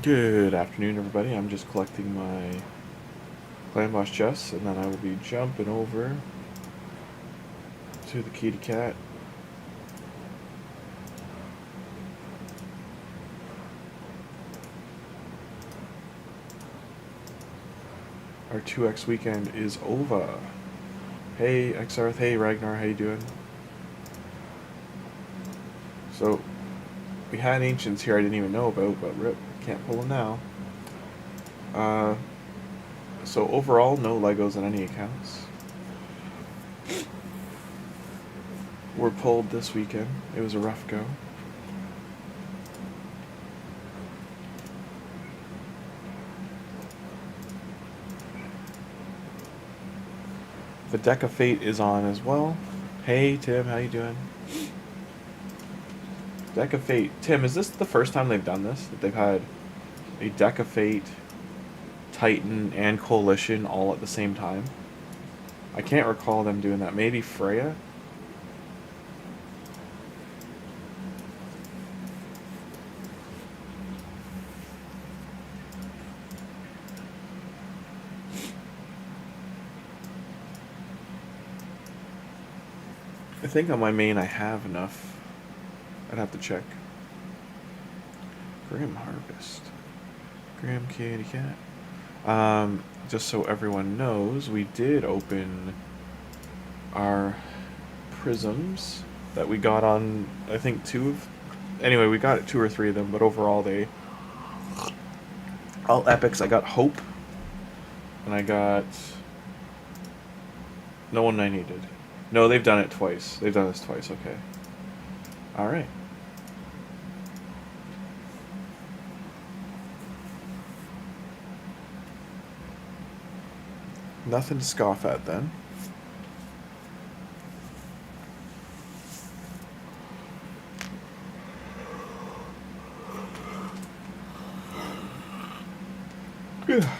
Good afternoon, everybody. I'm just collecting my clan boss chests, and then I will be jumping over to the kitty cat. Our 2x weekend is over. Hey, Exarth. Hey, Ragnar. How you doing? So, we had ancients here I didn't even know about, but rip, can't pull them now. So overall, no Legos on any accounts. Were pulled this weekend. It was a rough go. The Deck of Fate is on as well. Hey, Tim, how you doing? Deck of Fate. Tim, is this the first time they've done this? That they've had a Deck of Fate, Titan, and Coalition all at the same time? I can't recall them doing that. Maybe Freya? I think on my main I have enough. I'd have to check. Grim Harvest. Grim Kitty Cat. Just so everyone knows, we did open our prisms that we got on, I think, anyway, we got 2 or 3 of them, but overall they all epics. I got Hope, and I got no one I needed. No, they've done it twice. They've done this twice, okay. Alright. Nothing to scoff at then. Yeah.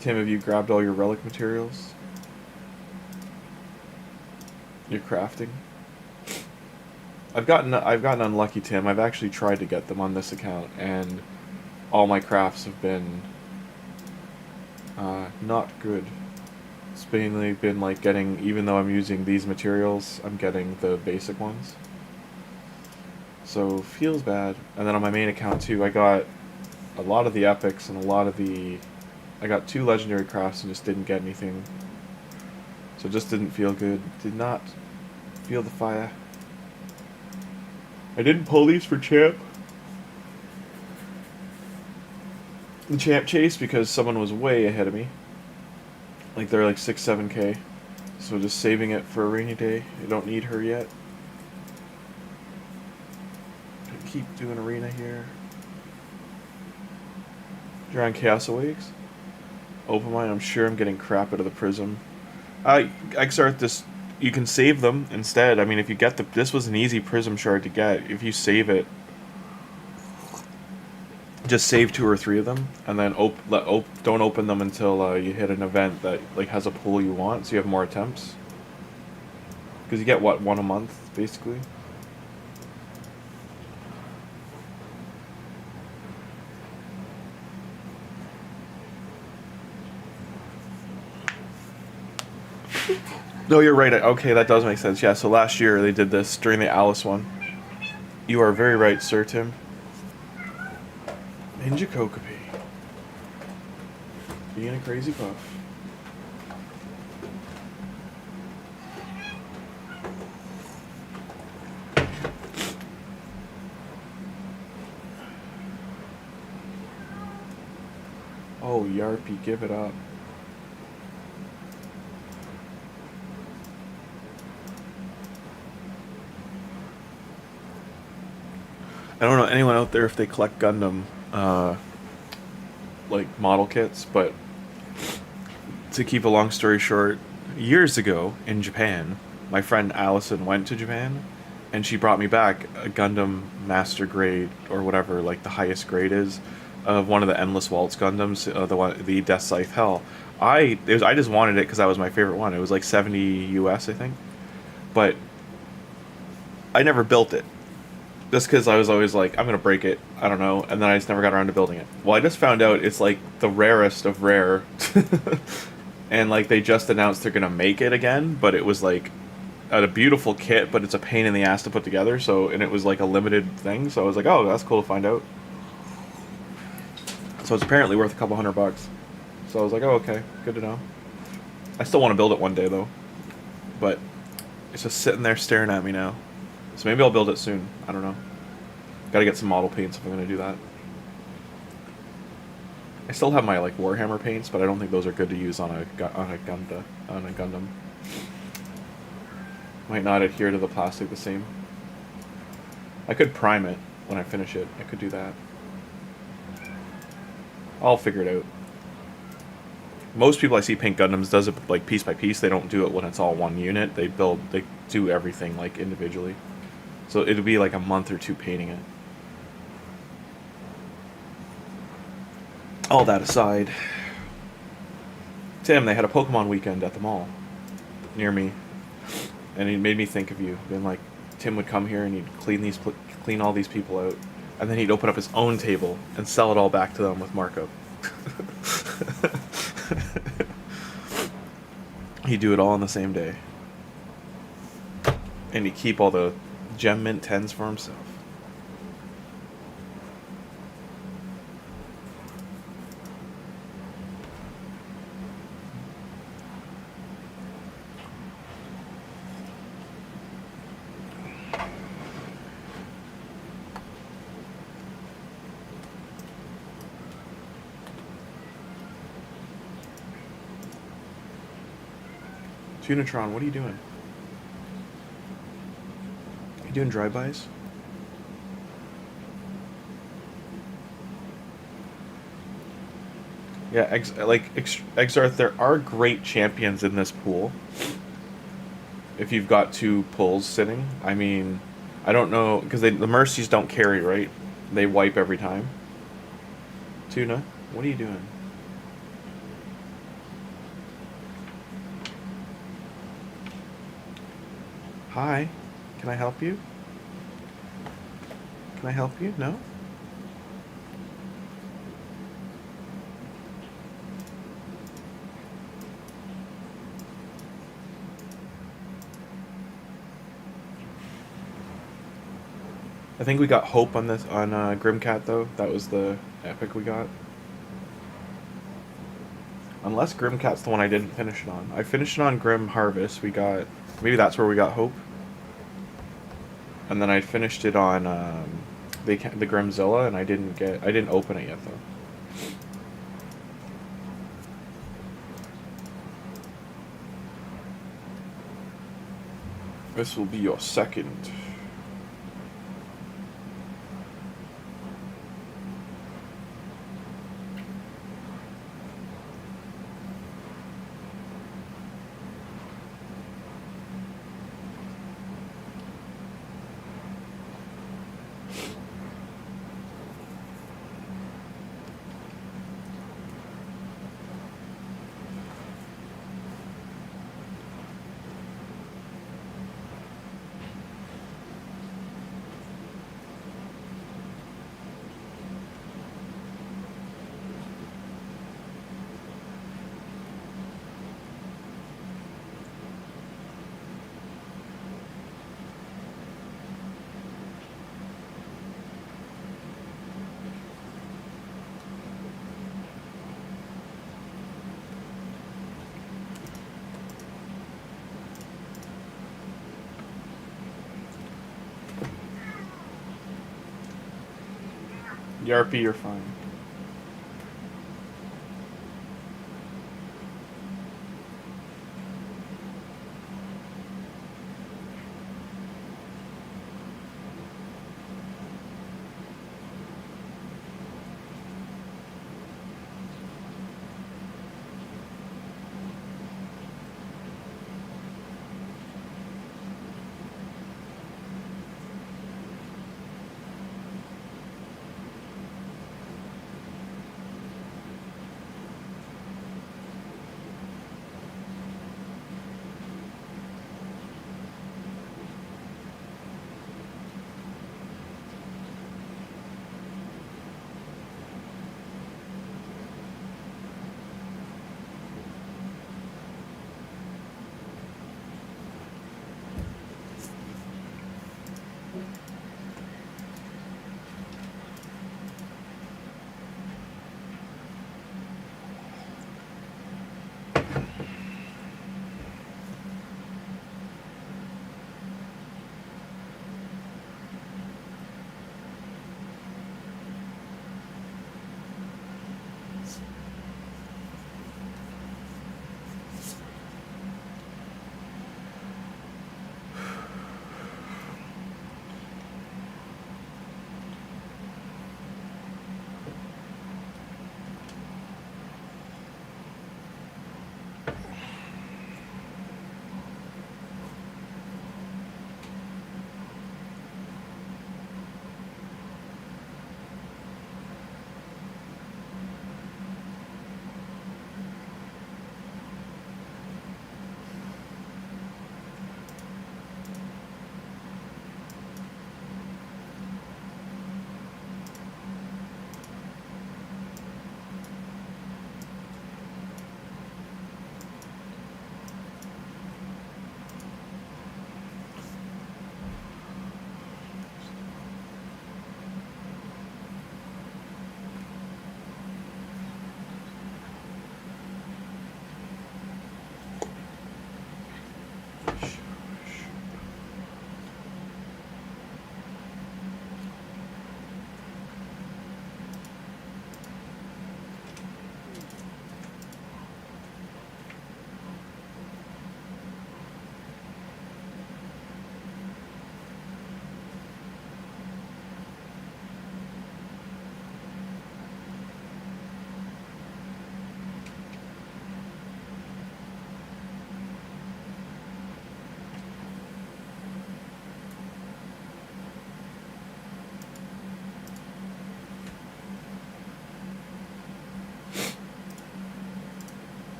Tim, have you grabbed all your relic materials? You're crafting? I've gotten unlucky, Tim. I've actually tried to get them on this account, and all my crafts have been not good. It's mainly been like getting, even though I'm using these materials, I'm getting the basic ones. So feels bad. And then on my main account too, I got a lot of the epics and a lot of the. I got 2 legendary crafts and just didn't get anything. So it just didn't feel good. Did not feel the fire. I didn't pull these for champ. The champ chase because someone was way ahead of me. Like they're like 6-7k. So just saving it for a rainy day. I don't need her yet. Keep doing arena here. You're on Chaos Awakes? Open mine, I'm sure I'm getting crap out of the prism. Exarth, this, you can save them instead. I mean, if you get this was an easy prism shard to get. If you save it, just save 2 or 3 of them, and then don't open them until you hit an event that like has a pool you want, so you have more attempts. Because you get what, 1 a month, basically. No, you're right. Okay, that does make sense. Yeah, so last year they did this during the Alice one. You are very right, Sir Tim. Ninja Kokopi. Being a crazy puff. Oh, Yarpy, give it up. I don't know anyone out there if they collect Gundam, like model kits, but to keep a long story short, years ago in Japan, my friend Allison went to Japan, and she brought me back a Gundam Master Grade, or whatever, like the highest grade is, of one of the Endless Waltz Gundams, the Death Scythe Hell. I just wanted it because that was my favorite one. It was like 70 US, I think, but I never built it. Just because I was always like, I'm gonna break it, I don't know, and then I just never got around to building it. Well, I just found out it's like the rarest of rare, and like they just announced they're gonna make it again, but it was like a beautiful kit, but it's a pain in the ass to put together. So, and it was like a limited thing. So I was like, oh, that's cool to find out. So it's apparently worth a couple $100. So I was like, oh, okay, good to know. I still want to build it one day though, but it's just sitting there staring at me now. So maybe I'll build it soon. I don't know. Got to get some model paints if I'm going to do that. I still have my like Warhammer paints, but I don't think those are good to use on a Gundam. Might not adhere to the plastic the same. I could prime it when I finish it. I could do that. I'll figure it out. Most people I see paint Gundams does it like piece by piece. They don't do it when it's all one unit. They do everything like individually. So it'll be like a month or two painting it. All that aside, Tim, they had a Pokemon weekend at the mall near me, and it made me think of you. Being like, Tim would come here and he'd clean all these people out, and then he'd open up his own table and sell it all back to them with markup. He'd do it all on the same day, and he'd keep all the Gem Mint 10s for himself. Tunatron, what are you doing? You doing drive-bys? Yeah, Exarth, there are great champions in this pool. If you've got two pulls sitting. I mean, I don't know, because the Mercies don't carry, right? They wipe every time. Tuna, what are you doing? Hi, can I help you? Can I help you? No? I think we got Hope on this on GrimmCat though. That was the epic we got. Unless GrimmCat's the one I didn't finish it on. I finished it on Grim Harvest. We got maybe that's where we got Hope. And then I finished it on the Grimmzilla, and I didn't open it yet though. This will be your second. Yarpy, you're fine.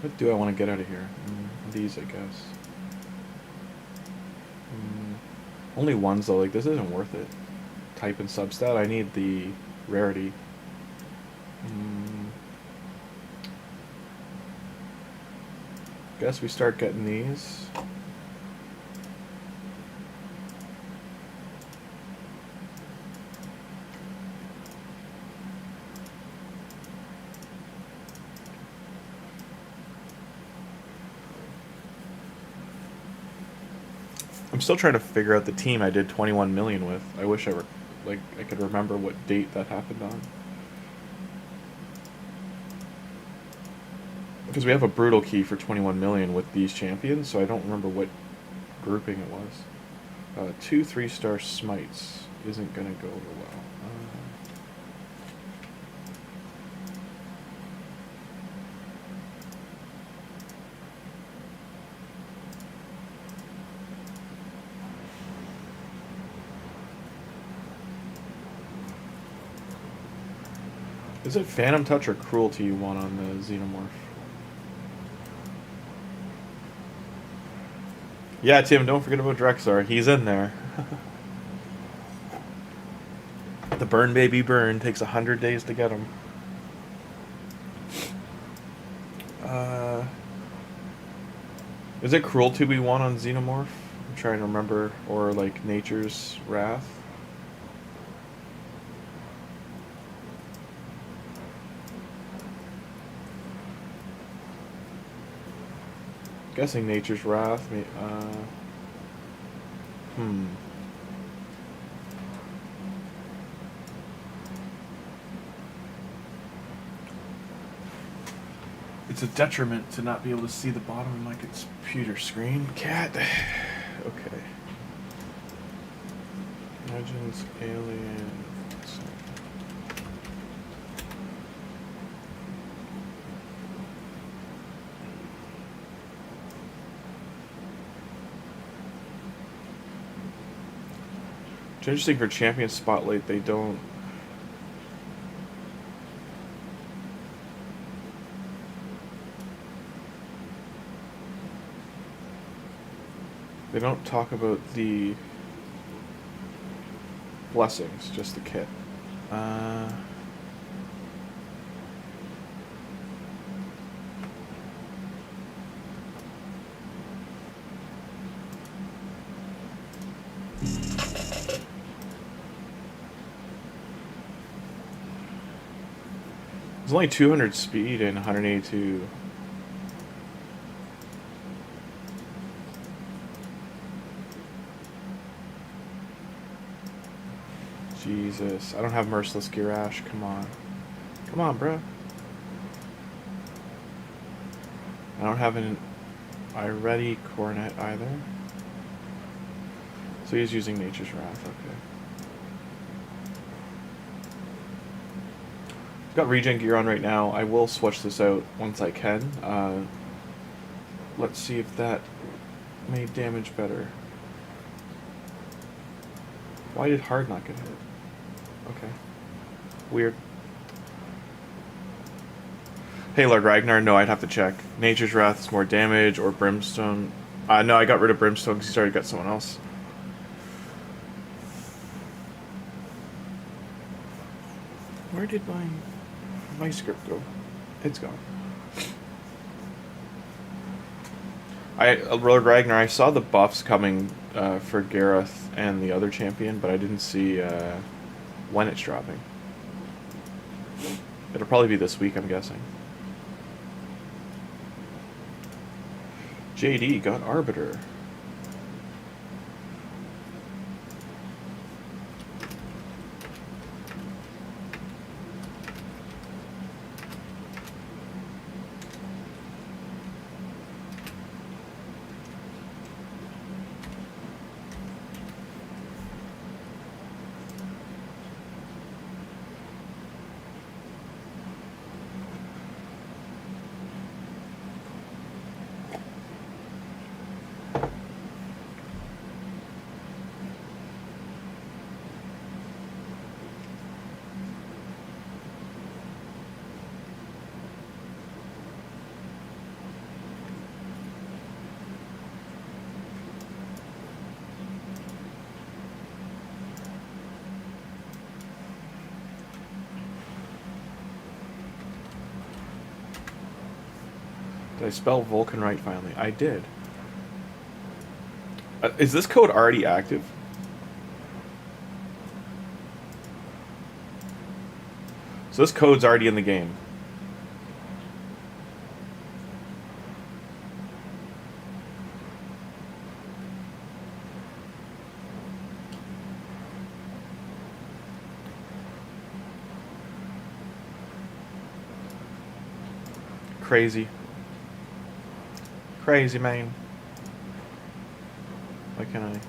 What do I want to get out of here? These, I guess. Only ones, though. Like, this isn't worth it. Type and substat. I need the rarity. Guess we start getting these. I'm still trying to figure out the team I did 21 million with. I wish I could remember what date that happened on. Because we have a brutal key for 21 million with these champions, so I don't remember what grouping it was. 2 3-star smites isn't gonna go over well. Is it Phantom Touch or Cruelty you want on the Xenomorph? Yeah, Tim, don't forget about Drexar. He's in there. The burn baby burn takes 100 days to get him. Is it Cruelty we want on Xenomorph? I'm trying to remember. Or like Nature's Wrath. Guessing Nature's Wrath. It's a detriment to not be able to see the bottom of my computer screen. Cat. Okay. Legends, Alien. It's interesting for Champion Spotlight, they don't. They don't talk about the blessings, just the kit. There's only 200 speed and 182. Jesus, I don't have Merciless Girash. Come on. Come on, bro. I don't have an iReady Coronet either. So he's using Nature's Wrath, okay. I've got regen gear on right now. I will switch this out once I can. Let's see if that made damage better. Why did hard not get hit? Okay. Weird. Hey, Lord Ragnar, no, I'd have to check. Nature's Wrath is more damage, or Brimstone. No, I got rid of Brimstone because he's already got someone else. Where did my script go? It's gone. Lord Ragnar, I saw the buffs coming for Gareth and the other champion, but I didn't see when it's dropping. It'll probably be this week, I'm guessing. JD got Arbiter. Did I spell Vulcan right finally? I did. Is this code already active? So this code's already in the game. Crazy. Crazy, man. Why can't I?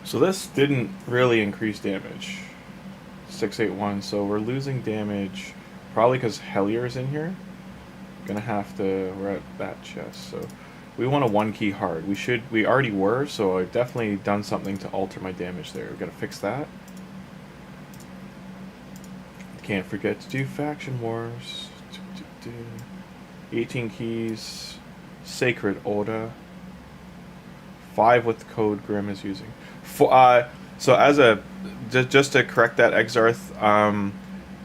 So this didn't really increase damage. 681, so we're losing damage probably because Hellier's in here. Gonna have to, we're at that chest, so we want a 1-key hard. We already were, so I've definitely done something to alter my damage there. We gotta fix that. Can't forget to do faction wars. 18 keys, Sacred Order. 5 with the code Grimm is using. So as a just to correct that, Exarth,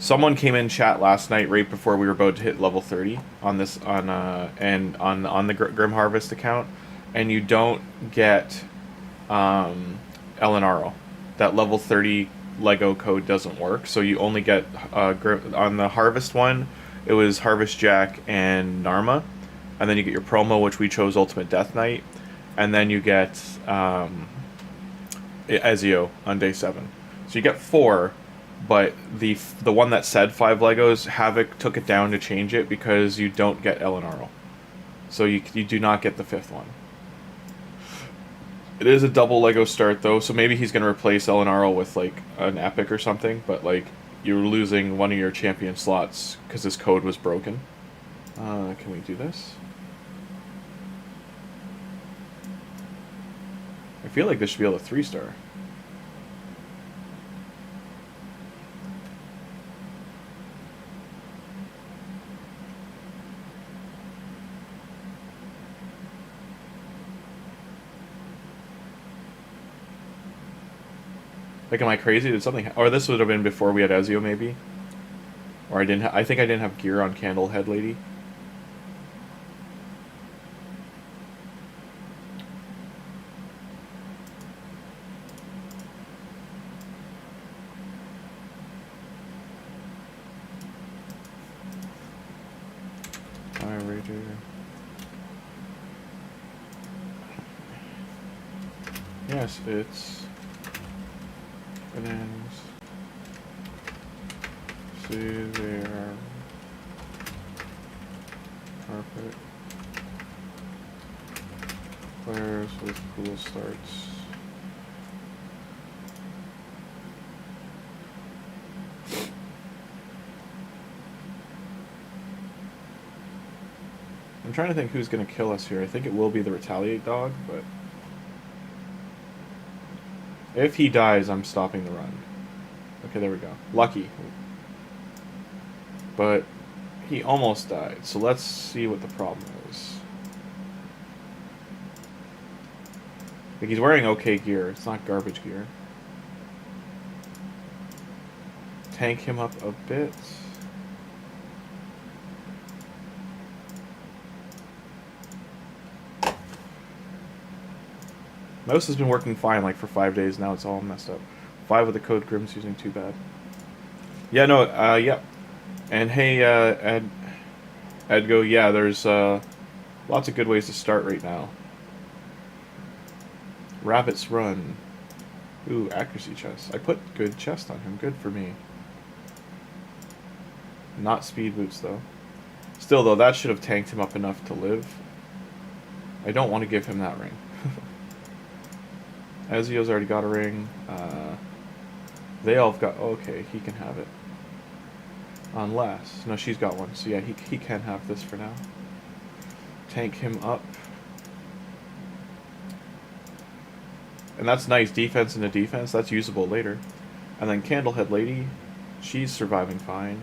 someone came in chat last night right before we were about to hit level 30 on this on the Grim Harvest account, and you don't get Elenaril. That level 30 Lego code doesn't work, so you only get on the Harvest one. It was Harvest Jack and Narma, and then you get your promo, which we chose Ultimate Death Knight, and then you get Ezio on day 7. So you get 4, but the one that said 5 Legos, Havoc took it down to change it because you don't get Elenaril. So you do not get the 5th one. It is a double Lego start though, so maybe he's going to replace Elenaril with like an epic or something, but like you're losing one of your champion slots because this code was broken. Can we do this? I feel like this should be able to 3-star. Like, am I crazy? Did something... Or this would have been before we had Ezio, maybe? Or I didn't... I think I didn't have gear on Candlehead Lady. Yes, it's bananas. See there. Carpet. Players with cool starts. I'm trying to think who's going to kill us here. I think it will be the Retaliate dog, but... If he dies, I'm stopping the run. Okay, there we go. Lucky. But he almost died, so let's see what the problem is. Like, he's wearing okay gear. It's not garbage gear. Tank him up a bit. Mouse has been working fine, like, for 5 days now. It's all messed up. 5 with the code Grimm's using, too bad. Yeah, no, yeah. And hey, Edgo, yeah, there's lots of good ways to start right now. Rabbit's Run. Ooh, accuracy chest. I put good chest on him. Good for me. Not speed boots, though. Still, though, that should have tanked him up enough to live. I don't want to give him that ring. Ezio's already got a ring. They all have got... Okay, he can have it. Unless... No, she's got one. So yeah, he can have this for now. Tank him up. And that's nice. Defense into defense. That's usable later. And then Candlehead Lady. She's surviving fine.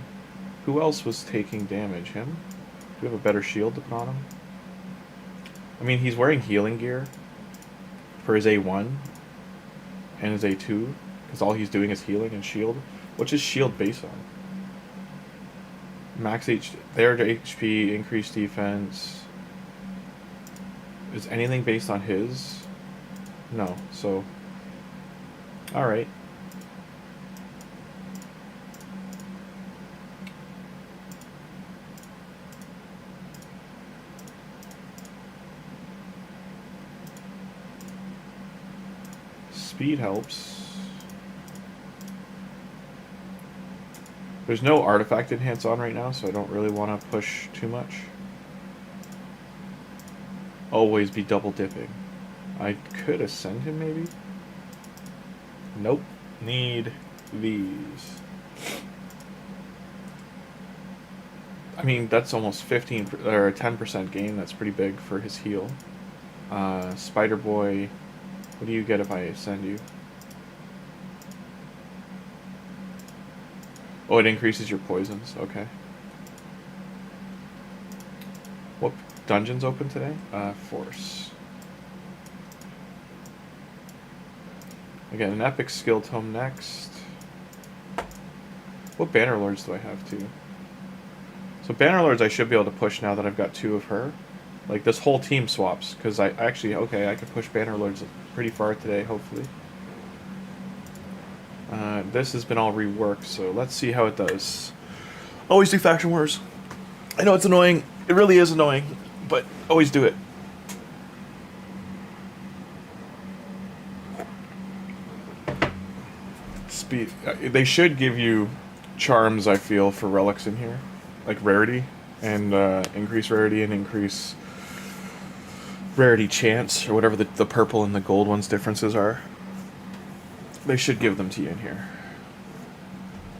Who else was taking damage? Him? Do we have a better shield to put on him? I mean, he's wearing healing gear for his A1 and his A2, because all he's doing is healing and shield. What's his shield based on? Max their HP, increased defense. Is anything based on his? No, so... Alright. Speed helps. There's no artifact enhance on right now, so I don't really want to push too much. Always be double dipping. I could ascend him maybe? Nope. Need these. I mean, that's almost 15 or 10% gain. That's pretty big for his heal. Spider Boy. What do you get if I ascend you? Oh, it increases your poisons. Okay. What dungeon's open today? Force. I get an epic skill tome next. What banner lords do I have too? So banner lords I should be able to push now that I've got 2 of her. Like, this whole team swaps, because I actually, okay, I could push banner lords pretty far today, hopefully. This has been all reworked, so let's see how it does. Always do faction wars. I know it's annoying. It really is annoying, but always do it. Speed. They should give you charms, I feel, for relics in here. Like rarity, and increase rarity and increase rarity chance, or whatever the purple and the gold ones differences are. They should give them to you in here.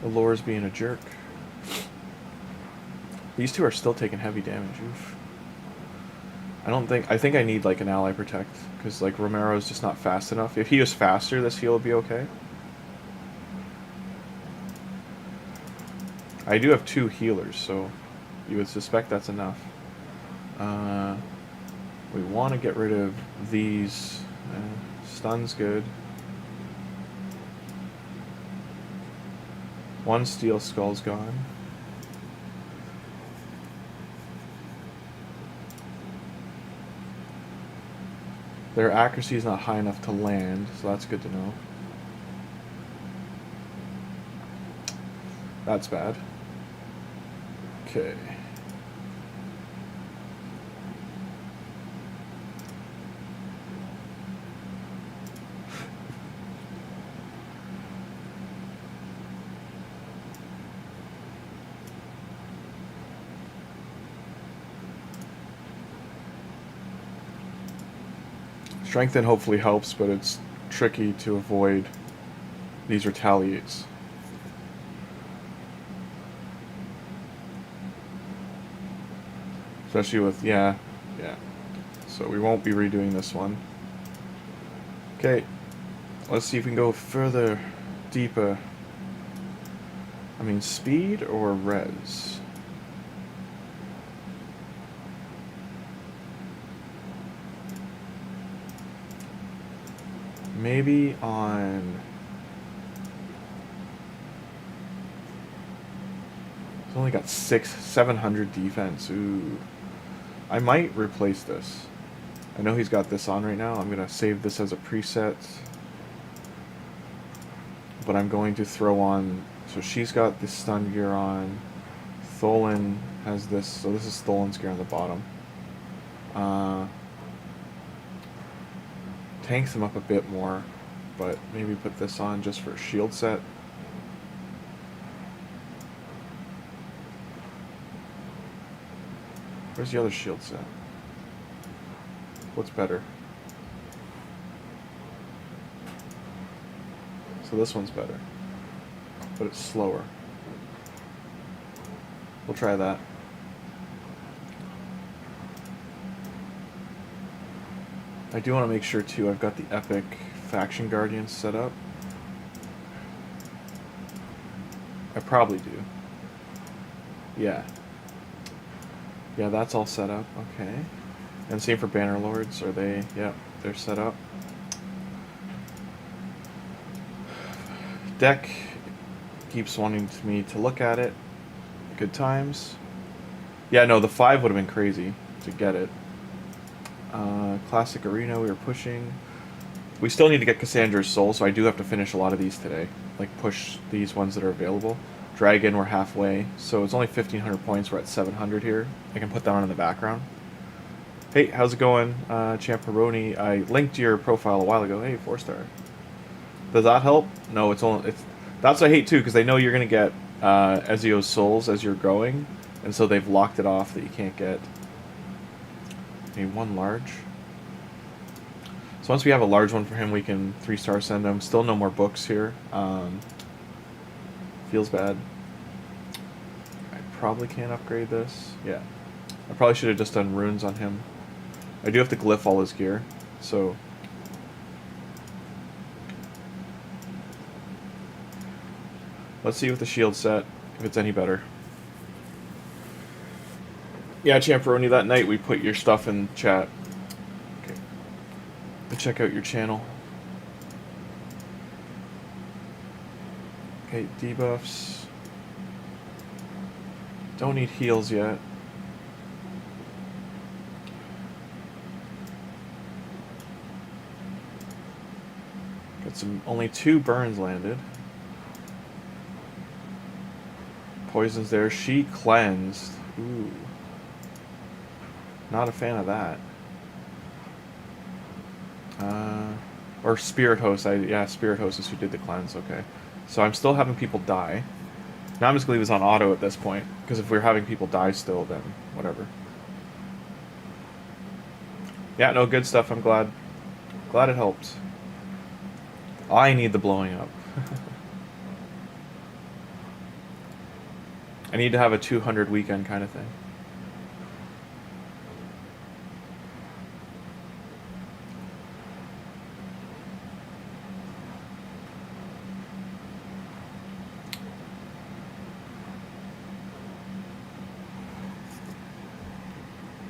Allure's being a jerk. These 2 are still taking heavy damage. Oof. I think I need like an ally protect because like Romero's just not fast enough. If he was faster, this heal would be okay. I do have 2 healers, so you would suspect that's enough. We want to get rid of these. Stun's good. 1 steel skull's gone. Their accuracy is not high enough to land, so that's good to know. That's bad. Okay. Strengthen hopefully helps, but it's tricky to avoid these retaliates. Especially with, yeah. So we won't be redoing this one. Okay, let's see if we can go further, deeper. I mean, speed or res? Maybe on... It's only got 700 defense. Ooh. I might replace this. I know he's got this on right now. I'm going to save this as a preset. But I'm going to throw on... So she's got this stun gear on. Tholin has this. So this is Tholin's gear on the bottom. Tanks him up a bit more. But maybe put this on just for a shield set. Where's the other shield set? What's better? So this one's better. But it's slower. We'll try that. I do want to make sure too I've got the epic faction guardians set up. I probably do. Yeah. Yeah, that's all set up. Okay. And same for banner lords. Are they? Yeah, they're set up. Deck keeps wanting me to look at it. Good times. Yeah, no, the 5 would have been crazy to get it. Classic Arena, we were pushing. We still need to get Kassandra's Soul, so I do have to finish a lot of these today. Like, push these ones that are available. Dragon, we're halfway, so it's only 1,500 points. We're at 700 here. I can put that on in the background. Hey, how's it going, Champeroni? I linked your profile a while ago. Hey, 4-star. Does that help? No, it's only... That's what I hate, too, because they know you're going to get Ezio's souls as you're going, and so they've locked it off that you can't get... Maybe 1 large. So once we have a large one for him, we can 3-star send him. Still no more books here. Feels bad. I probably can't upgrade this. Yeah. I probably should have just done runes on him. I do have to glyph all his gear, so... Let's see with the shield set, if it's any better. Yeah, Champeroni, that night we put your stuff in chat. Okay. Check out your channel. Okay, debuffs. Don't need heals yet. Got some, only 2 burns landed. Poison's there. She cleansed. Ooh. Not a fan of that. Or Spirit Host. Yeah, Spirit Host is who did the cleanse. Okay. So I'm still having people die. Now I'm just going to leave this on auto at this point. Because if we're having people die still, then whatever. Yeah, no, good stuff. I'm glad. Glad it helped. I need the blowing up. I need to have a 200 weekend kind of thing.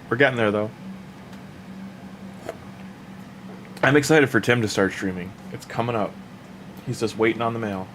We're getting there, though. I'm excited for Tim to start streaming. It's coming up. He's just waiting on the mail.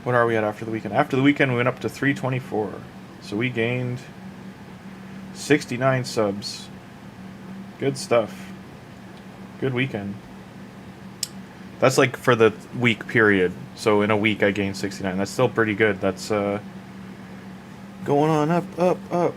What are we at after the weekend? After the weekend, we went up to 324. So we gained 69 subs. Good stuff. Good weekend. That's like for the week period. So in a week, I gained 69. That's still pretty good. That's going on up, up, up.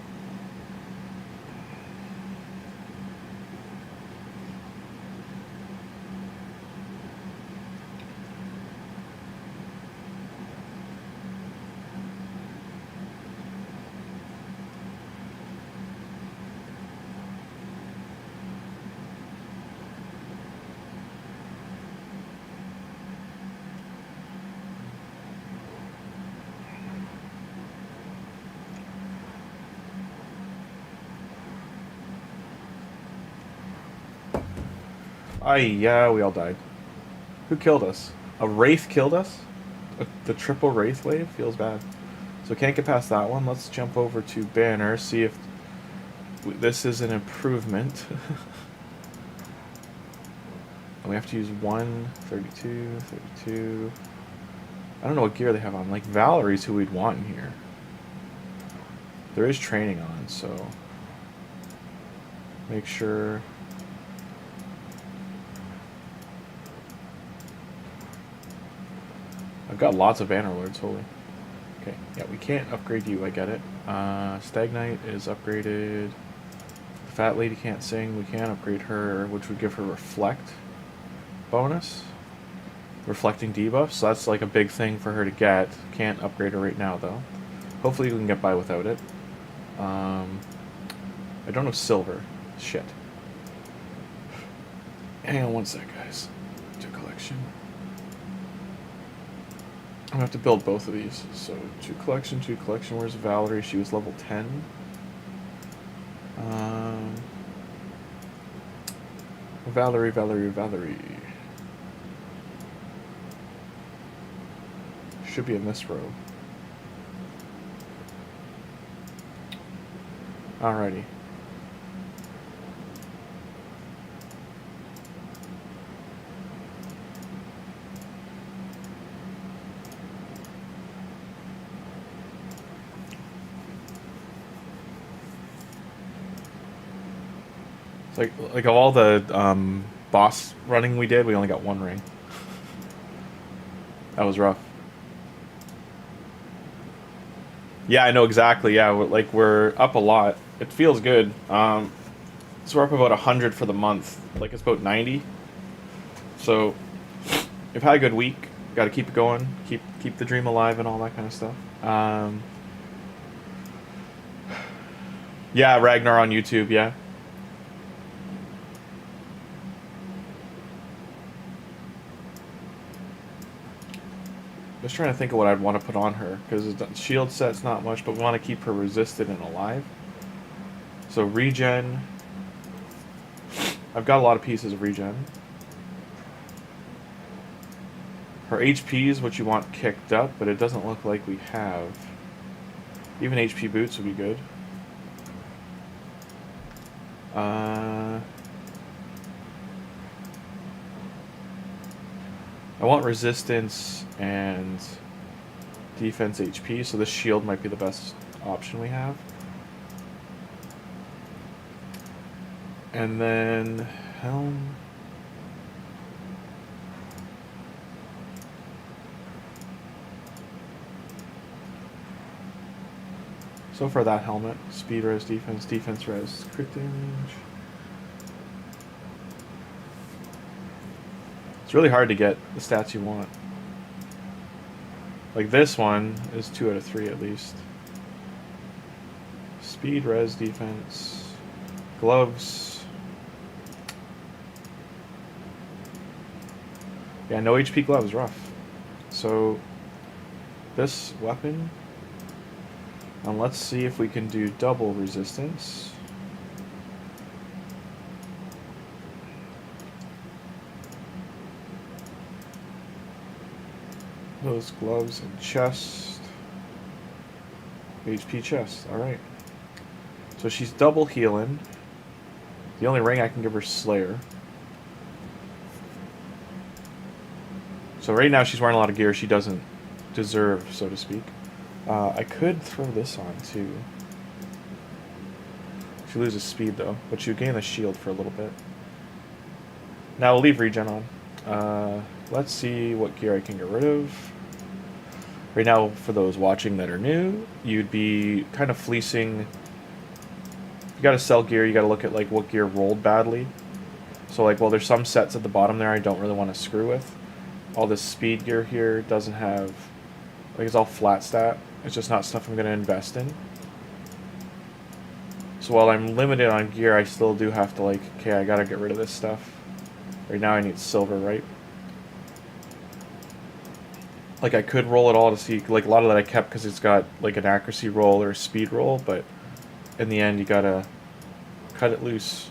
Yeah, we all died. Who killed us? A wraith killed us? The triple wraith wave? Feels bad. So can't get past that one. Let's jump over to banner, see if this is an improvement. We have to use 132, 32. I don't know what gear they have on. Like Valerie's who we'd want in here. There is training on, so make sure. I've got lots of banner lords, holy. Okay, yeah, we can't upgrade you, I get it. Stag Knight is upgraded. The Fat Lady can't sing, we can upgrade her, which would give her Reflect bonus. Reflecting debuff, so that's like a big thing for her to get. Can't upgrade her right now, though. Hopefully we can get by without it. I don't have silver. Shit. Hang on one sec, guys. To collection. I'm gonna have to build both of these. So, to collection. Where's Valerie? She was level 10. Valerie. Should be in this row. Alrighty. Like of all the boss running we did, we only got one ring. That was rough. Yeah, I know exactly. Yeah, we're up a lot. It feels good. So we're up about 100 for the month. Like it's about 90. So we've had a good week. Got to keep it going. Keep the dream alive and all that kind of stuff. Yeah, Ragnar on YouTube. Yeah. Just trying to think of what I'd want to put on her, because shield set's not much, but we want to keep her resisted and alive. So regen. I've got a lot of pieces of regen. Her HP is what you want kicked up, but it doesn't look like we have. Even HP boots would be good. I want resistance and defense HP, so this shield might be the best option we have. And then helm. So for that helmet, speed res defense, defense res, crit damage. It's really hard to get the stats you want. Like this one is 2 out of 3 at least. Speed res defense, gloves. Yeah, no HP gloves, rough. So this weapon, and let's see if we can do double resistance. Those gloves and chest. HP chest, alright. So she's double healing. The only ring I can give her is Slayer. So right now she's wearing a lot of gear she doesn't deserve, so to speak. I could throw this on too. She loses speed though, but she gain a shield for a little bit. Now we'll leave regen on. Let's see what gear I can get rid of. Right now, for those watching that are new, you'd be kind of fleecing. You gotta sell gear, you gotta look at like what gear rolled badly. So like, well, there's some sets at the bottom there I don't really want to screw with. All this speed gear here doesn't have, like, it's all flat stat. It's just not stuff I'm gonna invest in. So while I'm limited on gear, I still do have to like, okay, I gotta get rid of this stuff. Right now I need silver, right? Like, I could roll it all to see, like, a lot of that I kept because it's got, like, an accuracy roll or a speed roll, but in the end, you gotta cut it loose.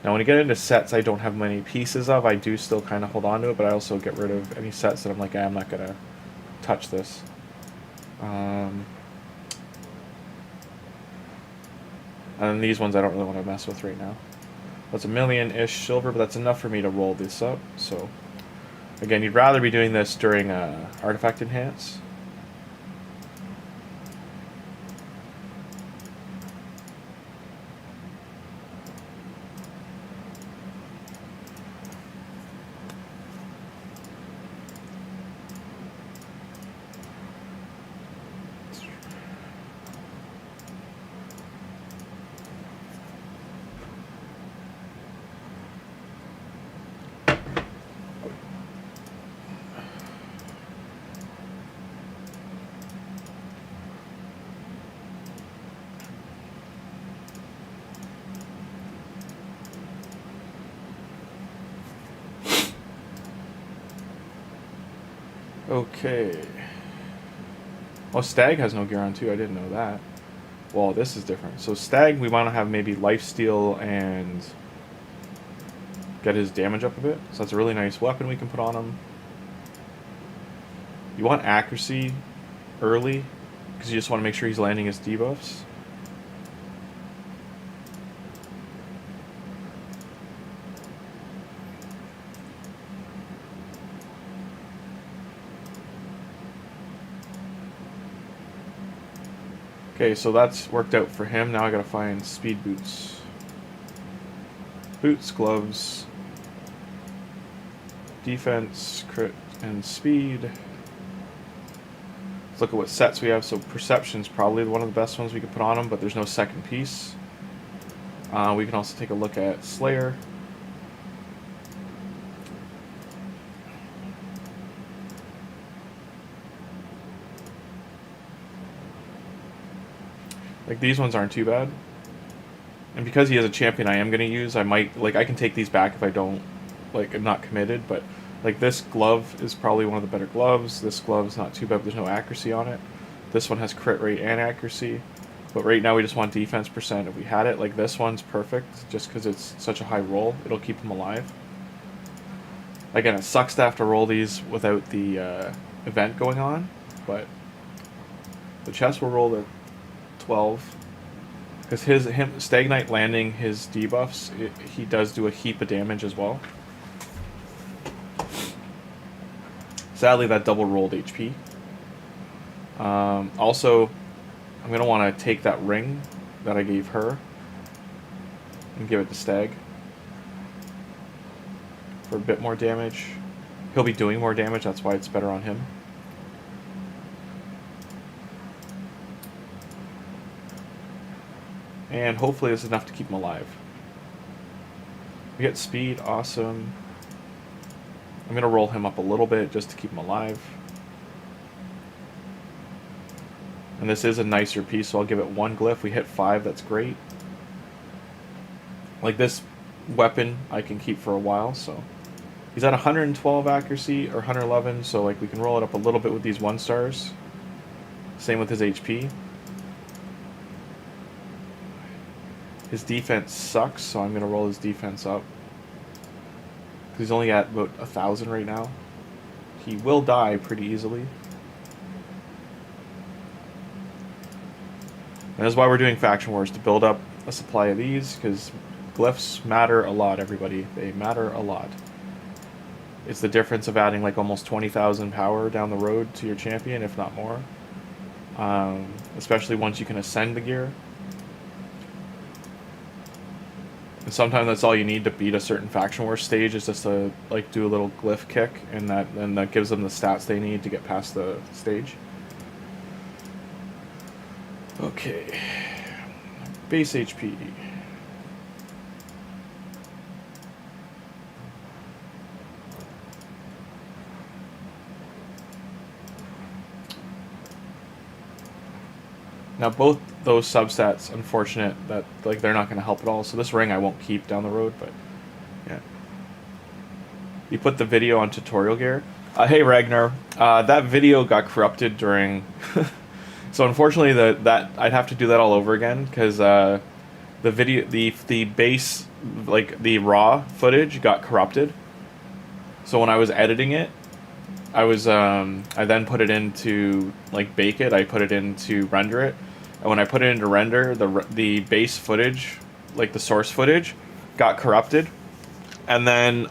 Now, when you get into sets I don't have many pieces of, I do still kind of hold on to it, but I also get rid of any sets that I'm like, I'm not gonna touch this. And then these ones I don't really want to mess with right now. That's a million-ish silver, but that's enough for me to roll this up, so... Again, you'd rather be doing this during Artifact Enhance. Okay. Oh, Stag has no gear on too. I didn't know that. Well, this is different. So Stag, we want to have maybe lifesteal and get his damage up a bit. So that's a really nice weapon we can put on him. You want accuracy early because you just want to make sure he's landing his debuffs. Okay, so that's worked out for him. Now I gotta find speed boots. Boots, gloves, defense, crit, and speed. Let's look at what sets we have. So Perception's probably one of the best ones we could put on him, but there's no second piece. We can also take a look at Slayer. Like, these ones aren't too bad. And because he has a champion I am going to use, I might, like, I can take these back if I don't, like, I'm not committed, but, like, this glove is probably one of the better gloves. This glove's not too bad, but there's no accuracy on it. This one has crit rate and accuracy. But right now we just want defense percent. If we had it, like, this one's perfect, just because it's such a high roll. It'll keep him alive. Again, it sucks to have to roll these without the event going on, but the chest will roll the 12 because Stag Knight landing his debuffs, he does do a heap of damage as well. Sadly, that double rolled HP. Also, I'm gonna want to take that ring that I gave her and give it to Stag for a bit more damage. He'll be doing more damage, that's why it's better on him. And hopefully this is enough to keep him alive. We get speed, awesome. I'm going to roll him up a little bit just to keep him alive. And this is a nicer piece, so I'll give it 1 glyph. We hit 5, that's great. Like this weapon I can keep for a while, so. He's at 112 accuracy, or 111, so like we can roll it up a little bit with these 1 stars. Same with his HP. His defense sucks, so I'm going to roll his defense up. He's only at about 1,000 right now. He will die pretty easily. And that's why we're doing Faction Wars, to build up a supply of these, because glyphs matter a lot, everybody. They matter a lot. It's the difference of adding like almost 20,000 power down the road to your champion, if not more. Especially once you can ascend the gear. And sometimes that's all you need to beat a certain Faction Wars stage, is just to like do a little glyph kick, and that gives them the stats they need to get past the stage. Okay, base HP. Now both those substats, unfortunate that like they're not going to help at all. So this ring I won't keep down the road, but yeah. You put the video on tutorial gear. Hey Ragnar, that video got corrupted during. So unfortunately, that I'd have to do that all over again, because the video, the base, like the raw footage got corrupted. So when I was editing it, I then put it into like bake it. I put it into render it, and when I put it into render, the base footage, like the source footage, got corrupted, and then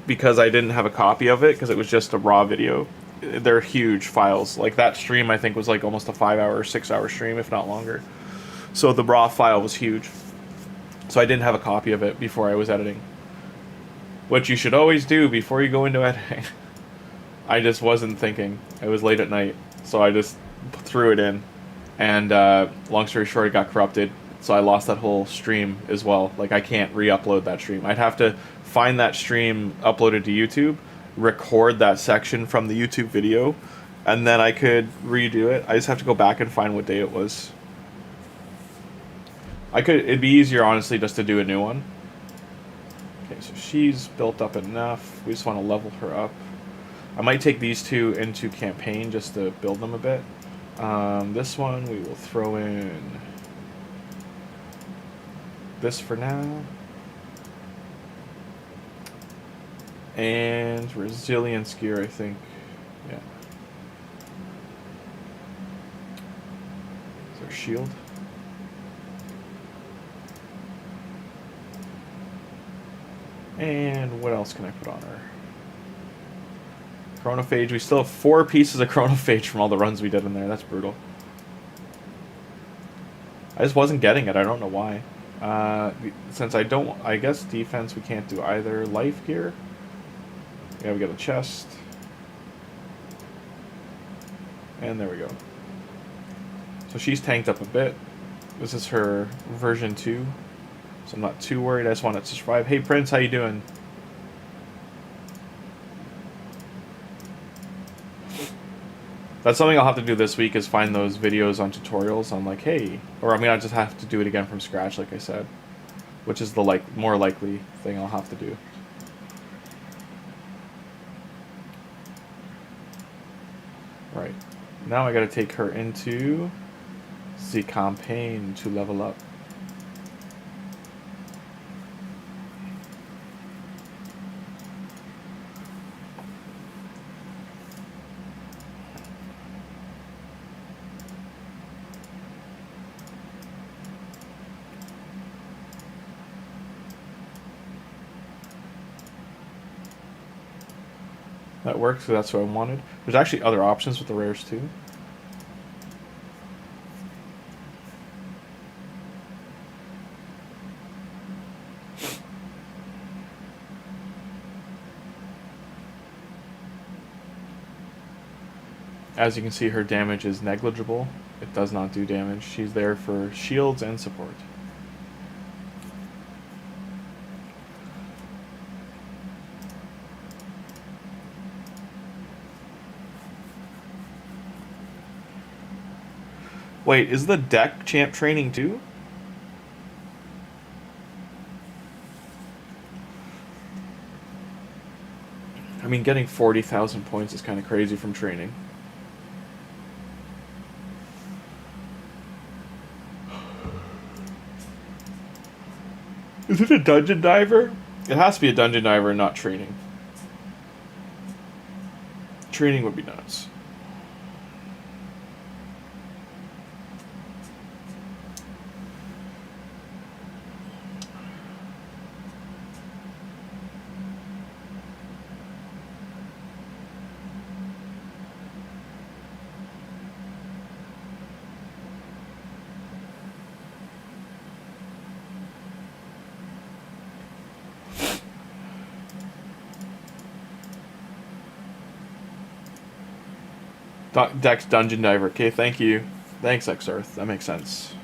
because I didn't have a copy of it, because it was just a raw video. They're huge files. Like that stream, I think, was like almost a 5-hour, 6-hour stream, if not longer. So the raw file was huge. So I didn't have a copy of it before I was editing. What you should always do before you go into editing. I just wasn't thinking. It was late at night, so I just threw it in. And long story short, it got corrupted. So I lost that whole stream as well. Like I can't re-upload that stream. I'd have to find that stream uploaded to YouTube, record that section from the YouTube video, and then I could redo it. I just have to go back and find what day it was. It'd be easier, honestly, just to do a new one. Okay, so she's built up enough. We just want to level her up. I might take these two into campaign just to build them a bit. This one we will throw in this for now. And resilience gear, I think. Yeah. Is our shield? And what else can I put on her? Chronophage. We still have 4 pieces of chronophage from all the runs we did in there. That's brutal. I just wasn't getting it. I don't know why. Since I guess defense we can't do either. Life gear. Yeah, we got a chest. And there we go. So she's tanked up a bit. This is her version 2. So I'm not too worried. I just want it to survive. Hey Prince, how you doing? That's something I'll have to do this week, is find those videos on tutorials. I'm like, hey, or I'm gonna just have to do it again from scratch, like I said, which is the more likely thing I'll have to do. Right, now I gotta take her into the campaign to level up. That works, so that's what I wanted. There's actually other options with the rares too. As you can see, her damage is negligible. It does not do damage. She's there for shields and support. Wait, is the deck champ training too? I mean, getting 40,000 points is kind of crazy from training. Is it a dungeon diver? It has to be a dungeon diver, not training. Training would be nuts. Dex Dungeon Diver. Okay, thank you. Thanks, X-Earth. That makes sense.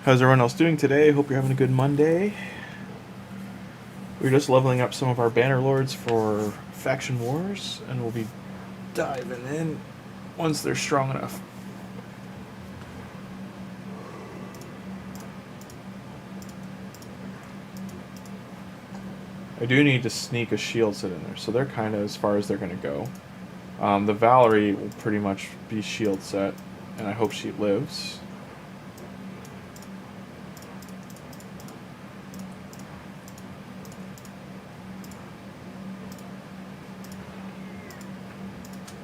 How's everyone else doing today? Hope you're having a good Monday. We're just leveling up some of our banner lords for faction wars, and we'll be diving in once they're strong enough. I do need to sneak a shield set in there, so they're kind of as far as they're going to go. The Valerie will pretty much be shield set, and I hope she lives.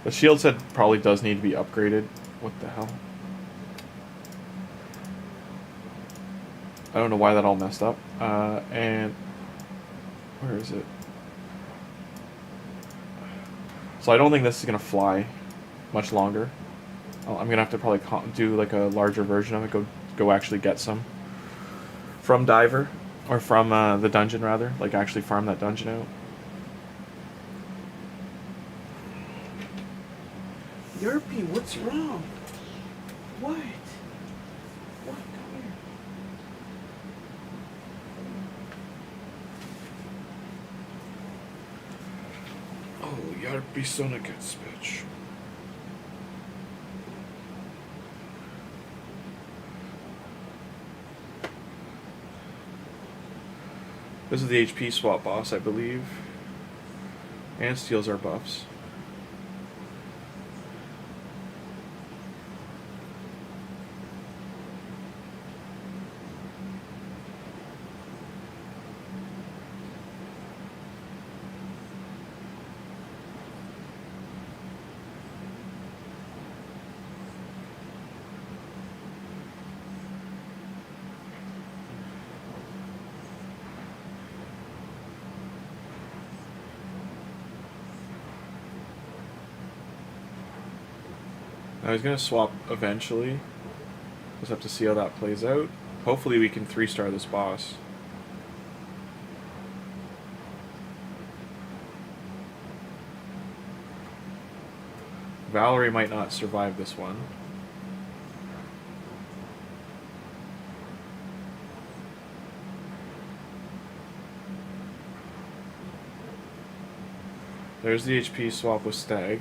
The shield set probably does need to be upgraded. What the hell? I don't know why that all messed up. And where is it? So I don't think this is going to fly much longer. I'm going to have to probably do like a larger version of it. Go actually get some from Diver. Or from the dungeon, rather. Like, actually farm that dungeon out. Yerpy, what's wrong? What? What? Come here. Oh, Yerpy Sonicats, bitch. This is the HP swap boss, I believe. And steals our buffs. I was going to swap eventually. Just have to see how that plays out. Hopefully we can 3-star this boss. Valerie might not survive this one. There's the HP swap with Stag.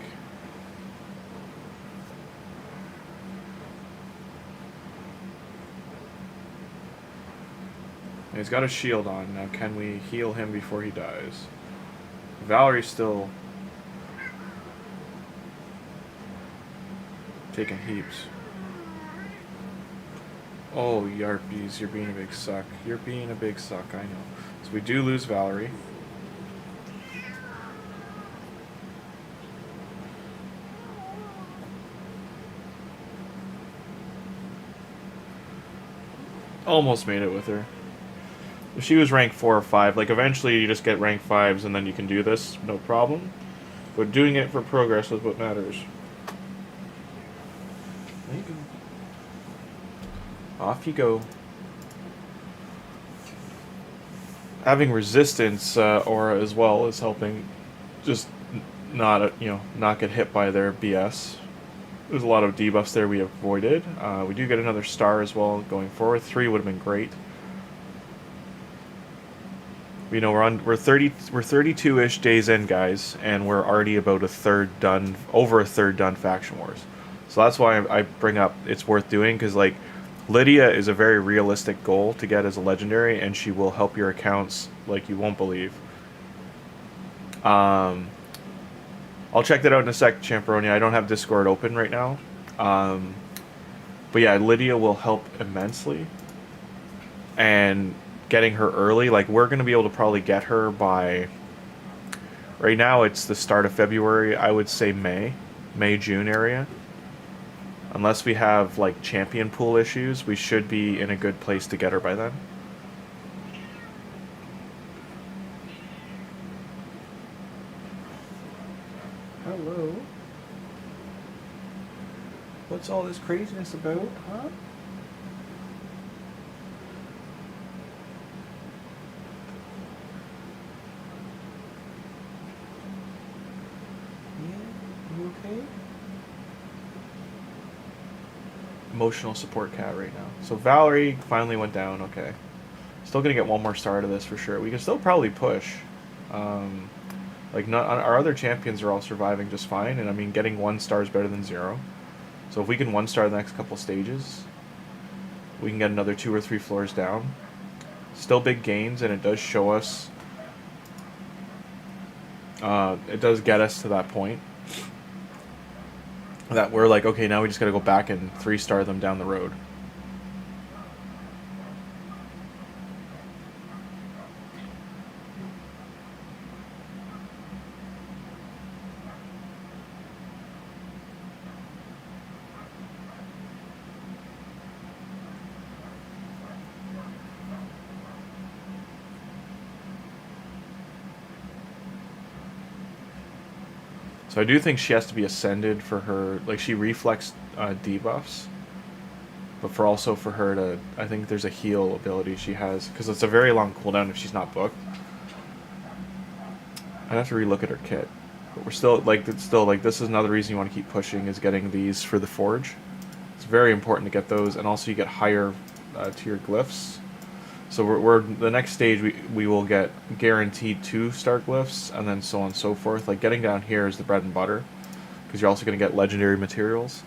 He's got a shield on. Now can we heal him before he dies? Valerie's still taking heaps. Oh, Yarpies, you're being a big suck. You're being a big suck, I know. So we do lose Valerie. Almost made it with her. If she was rank 4 or 5, like eventually you just get rank 5s and then you can do this, no problem. But doing it for progress is what matters. There you go. Off you go. Having resistance aura as well is helping just not get hit by their BS. There's a lot of debuffs there we avoided. We do get another star as well going forward. 3 would have been great. You know, we're 32-ish days in, guys, and we're already about over a third done Faction Wars. So that's why I bring up it's worth doing, because like Lydia is a very realistic goal to get as a legendary, and she will help your accounts like you won't believe. I'll check that out in a sec, Champeroni. I don't have Discord open right now. But yeah, Lydia will help immensely. And getting her early, like we're going to be able to probably get her by... Right now it's the start of February. I would say May, June area. Unless we have like champion pool issues, we should be in a good place to get her by then. Hello. What's all this craziness about, huh? Yeah, you okay? Emotional support cat right now. So Valerie finally went down, okay. Still gonna get one more star out of this for sure. We can still probably push. Like, our other champions are all surviving just fine, and I mean, getting 1 star is better than 0. So if we can 1 star the next couple stages, we can get another 2 or 3 floors down. Still big gains, and it does show us, it does get us to that point that we're like, okay, now we just gotta go back and 3-star them down the road. So I do think she has to be ascended for her, like she reflex debuffs, but for also for her to, I think there's a heal ability she has, because it's a very long cooldown if she's not booked. I'd have to relook at her kit, but we're still like, it's still like, this is another reason you want to keep pushing, is getting these for the forge. It's very important to get those, and also you get higher tier glyphs. So we're the next stage we will get guaranteed 2-star glyphs, and then so on and so forth. Like getting down here is the bread and butter, because you're also going to get legendary materials.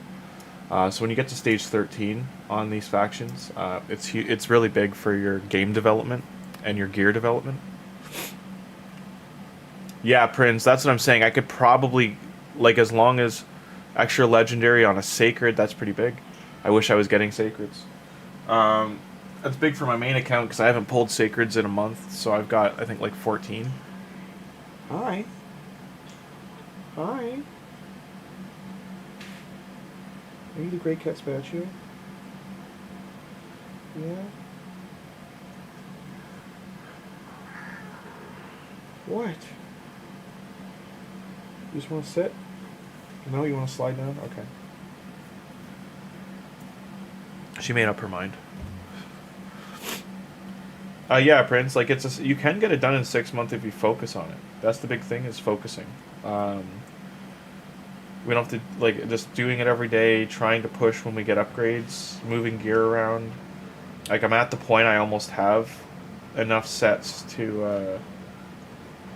So when you get to stage 13 on these factions, it's really big for your game development and your gear development. Yeah, Prince, that's what I'm saying. I could probably, like, as long as extra legendary on a sacred, that's pretty big. I wish I was getting sacreds. That's big for my main account because I haven't pulled sacreds in a month, so I've got, I think, like 14. Hi. Hi. Are you the Great Cat statue? Yeah. What? You just want to sit? No, you want to slide down? Okay. She made up her mind. Yeah, Prince. Like you can get it done in 6 months if you focus on it. That's the big thing, is focusing. We don't have to, like, just doing it every day, trying to push when we get upgrades, moving gear around. Like, I'm at the point I almost have enough sets to,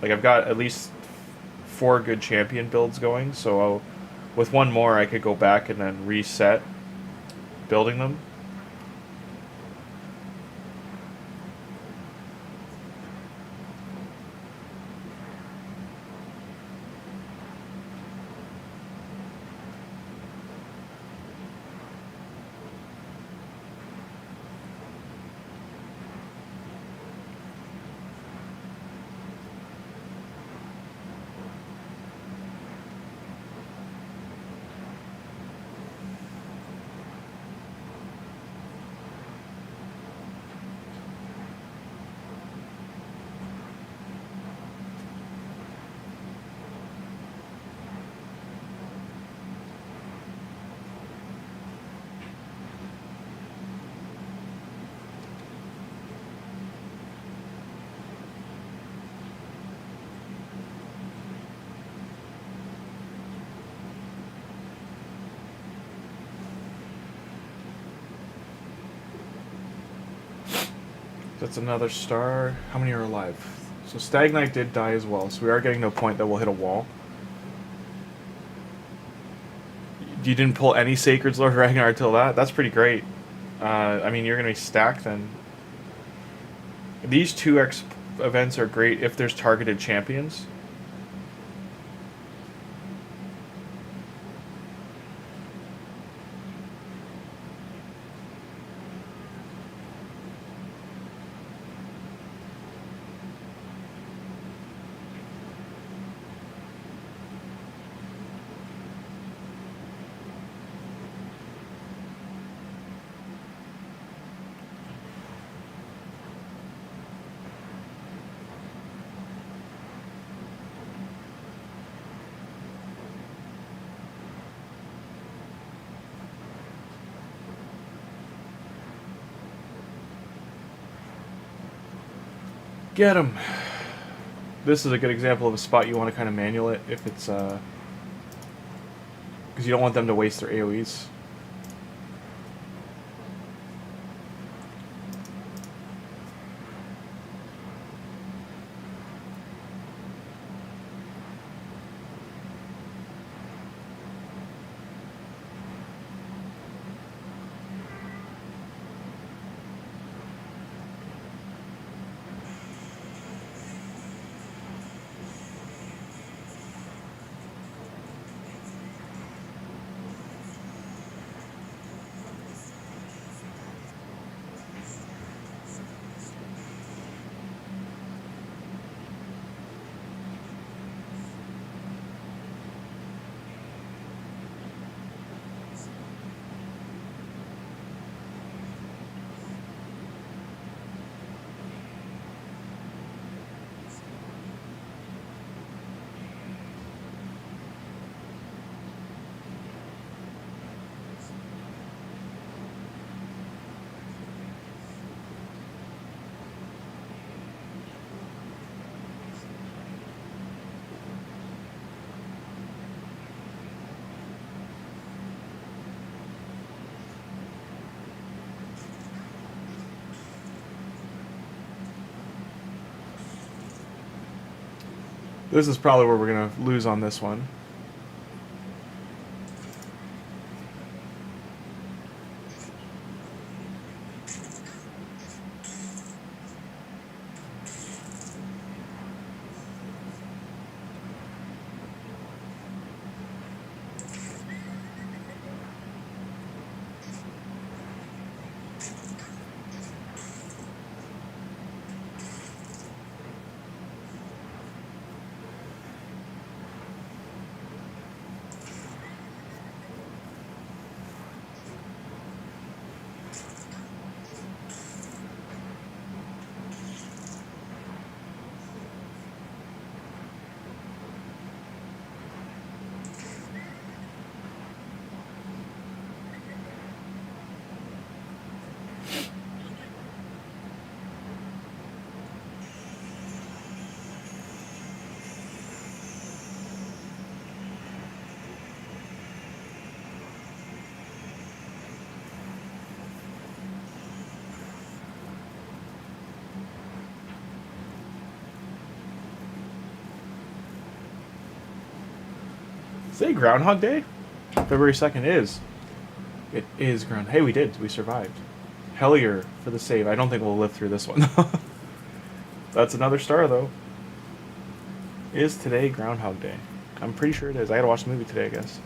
like, I've got at least 4 good champion builds going, so with one more I could go back and then reset building them. That's another star. How many are alive? So Stag Knight did die as well, so we are getting to a point that we'll hit a wall. You didn't pull any Sacreds, Lord Ragnar, till that? That's pretty great. I mean, you're going to be stacked then. These 2x events are great if there's targeted champions. Get him. This is a good example of a spot you want to kind of manual it if it's, because you don't want them to waste their AoEs. This is probably where we're going to lose on this one. Say Groundhog Day? February 2nd is. It is Ground. Hey, we did. We survived. Hellier for the save. I don't think we'll live through this one. That's another star, though. Is today Groundhog Day? I'm pretty sure it is. I gotta watch the movie today, I guess.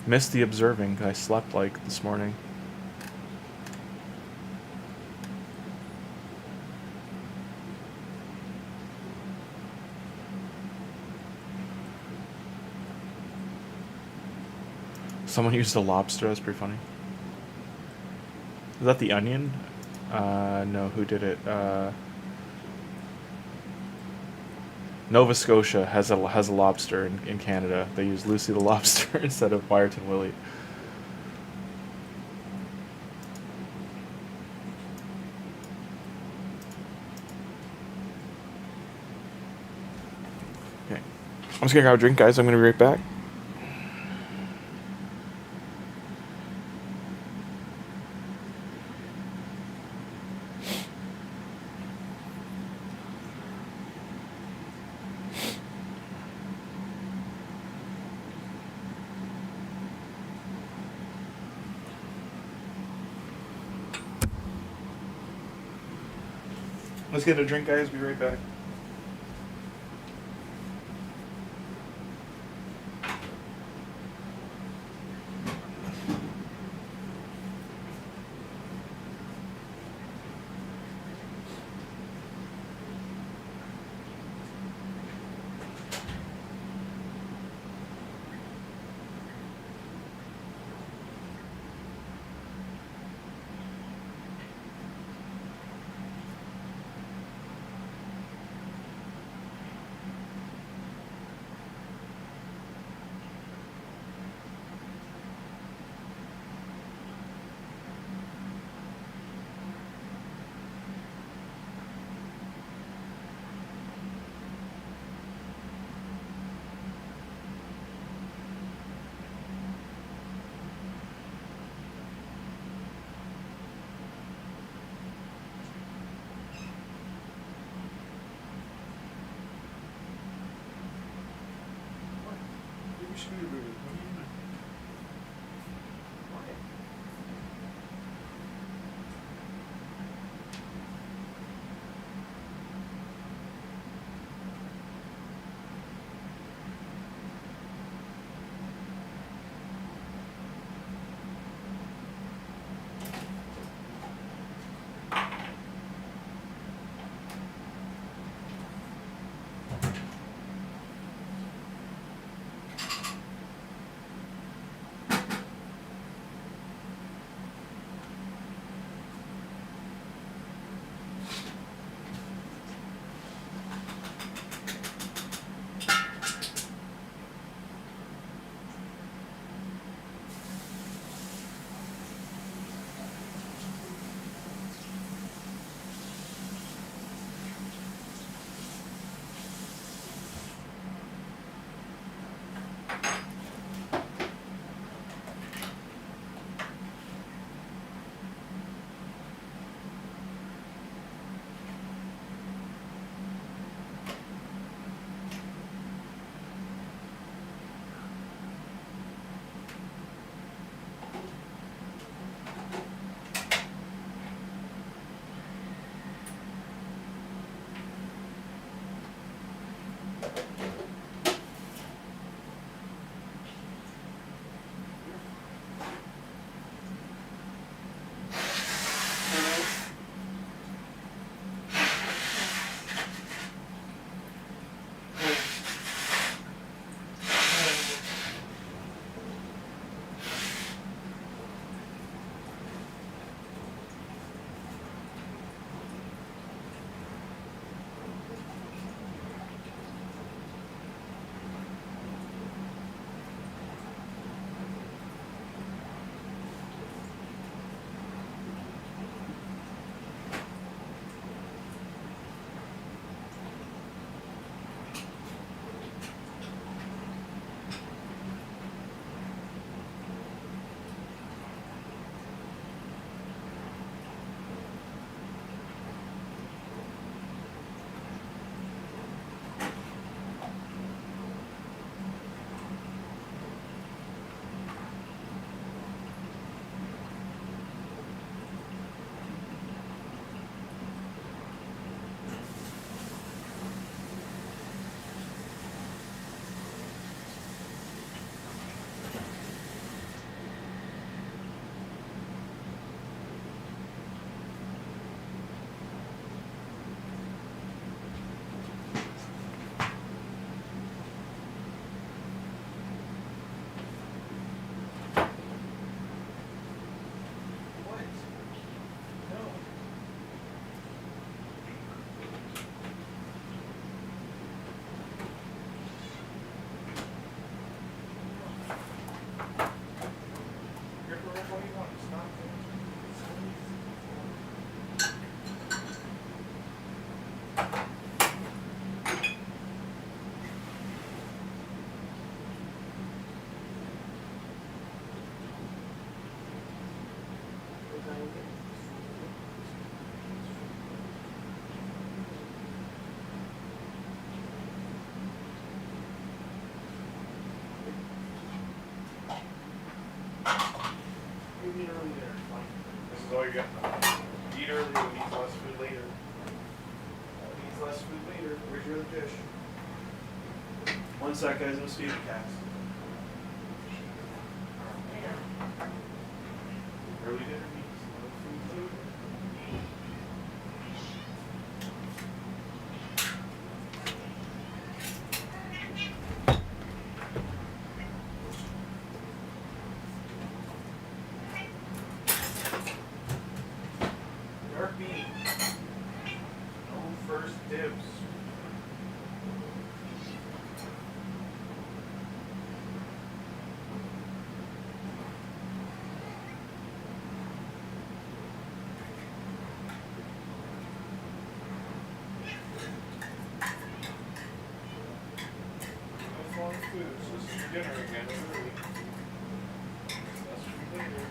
Missed the observing. I slept, like, this morning. Someone used a lobster. That's pretty funny. Is that the Onion? No, who did it? Nova Scotia has a lobster in Canada. They use Lucy the Lobster instead of Wyerton Willie. Okay. I'm just gonna grab a drink, guys. I'm gonna be right back. Let's get a drink, guys. Be right back. all you're getting. Eat earlier, needs less food later. Needs less food later. Where's your other dish? One sec, guys. I'm just feeding cats. Early dinner needs no food later. Dark meat. No first dibs. No fun food, so this is for dinner again. Early. That's for later.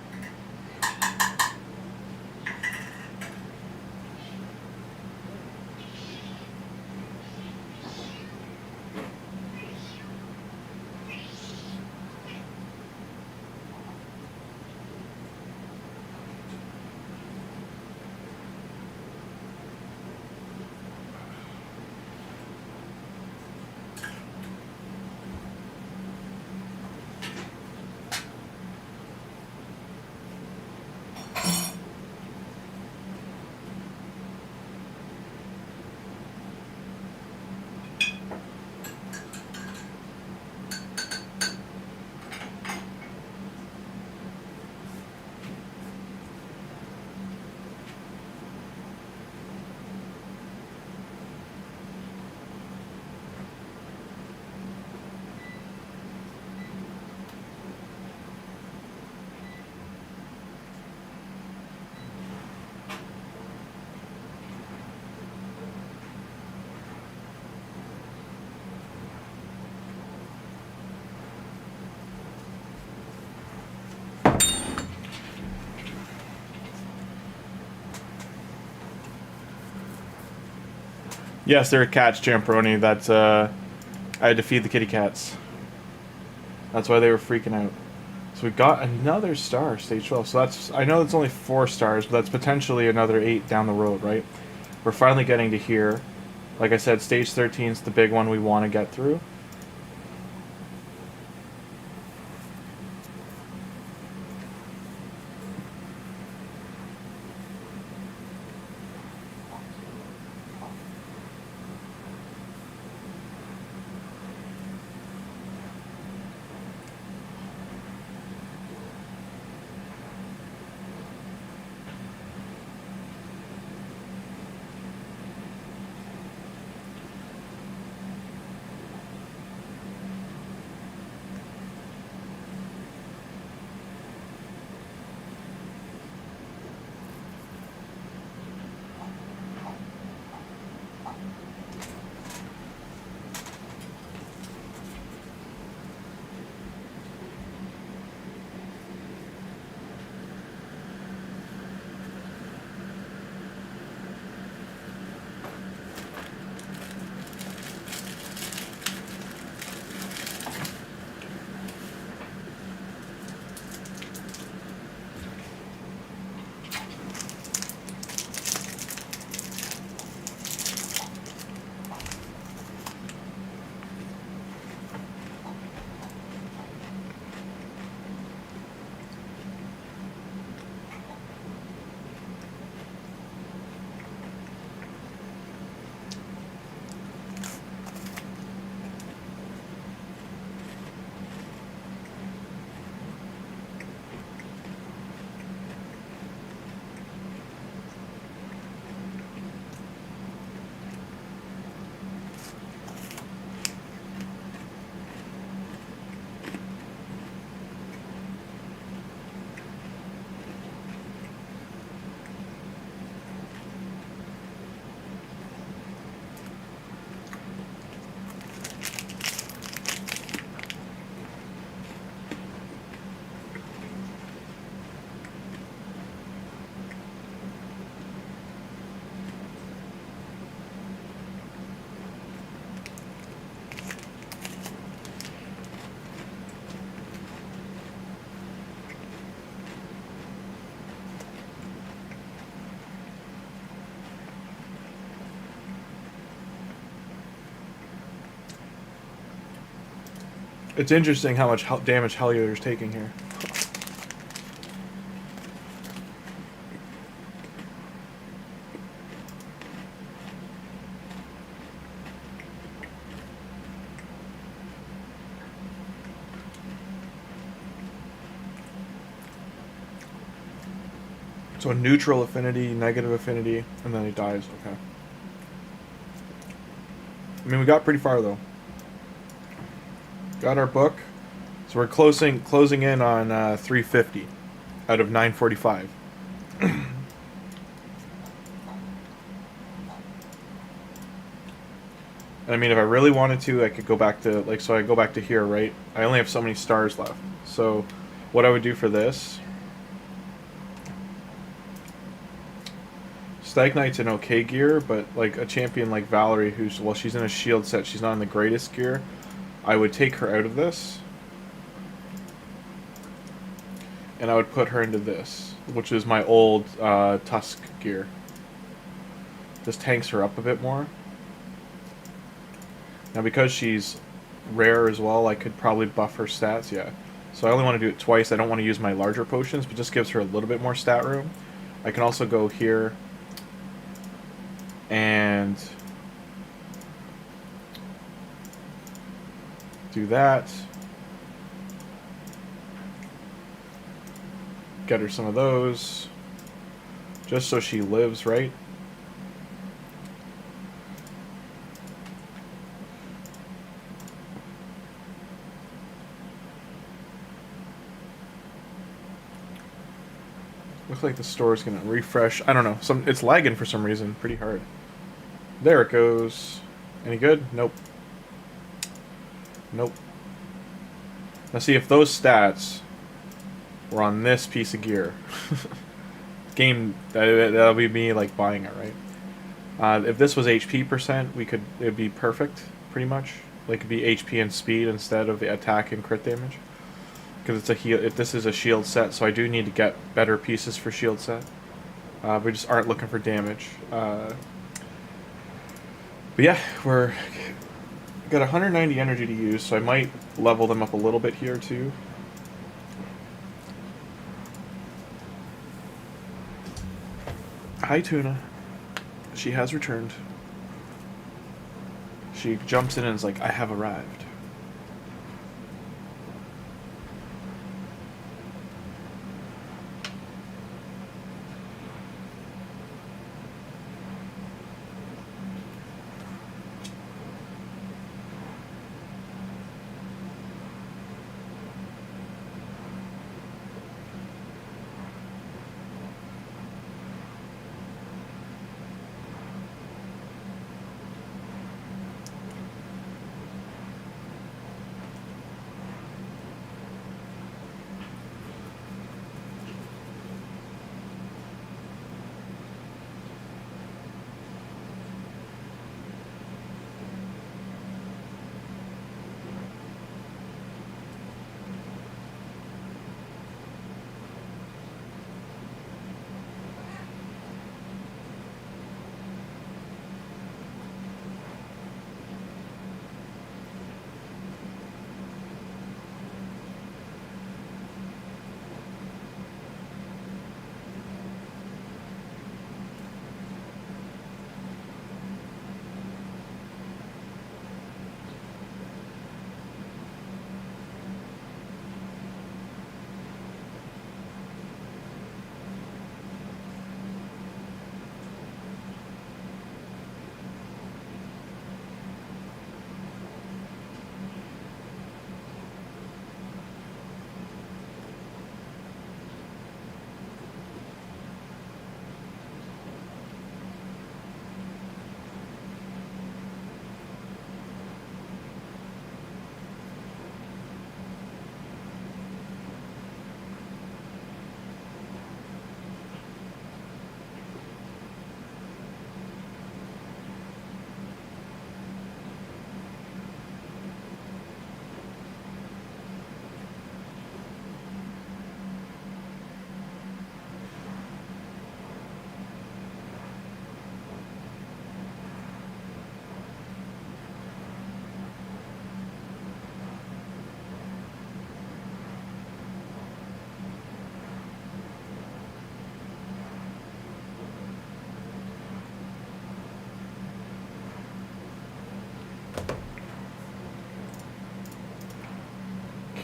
Yes, they're cats, Champeroni. That's, I had to feed the kitty cats. That's why they were freaking out. So we got another star, stage 12. So that's, I know it's only 4 stars, but that's potentially another 8 down the road, right? We're finally getting to here. Like I said, stage 13 is the big one we want to get through. It's interesting how much damage Hellure's taking here. So a neutral affinity, negative affinity, and then he dies. Okay. I mean, we got pretty far though. Got our book. So we're closing in on 350 out of 945. And I mean, if I really wanted to, I could go back to, like, so I go back to here, right? I only have so many stars left. So what I would do for this... Stag Knight's an okay gear, but like a champion like Valerie, who's, well, she's in a shield set, she's not in the greatest gear. I would take her out of this, and I would put her into this, which is my old Tusk gear. This tanks her up a bit more. Now because she's rare as well, I could probably buff her stats, yeah. So I only want to do it twice. I don't want to use my larger potions, but just gives her a little bit more stat room. I can also go here and do that. Get her some of those. Just so she lives, right? Looks like the store's gonna refresh. I don't know. It's lagging for some reason pretty hard. There it goes. Any good? Nope. Nope. Now see, if those stats were on this piece of gear, game, that'll be me like buying it, right? If this was HP percent, it'd be perfect, pretty much. Like it'd be HP and speed instead of the attack and crit damage. Because it's a heal. If this is a shield set, so I do need to get better pieces for shield set. We just aren't looking for damage. But yeah, we're got 190 energy to use, so I might level them up a little bit here too. Hi, Tuna. She has returned. She jumps in and is like, I have arrived.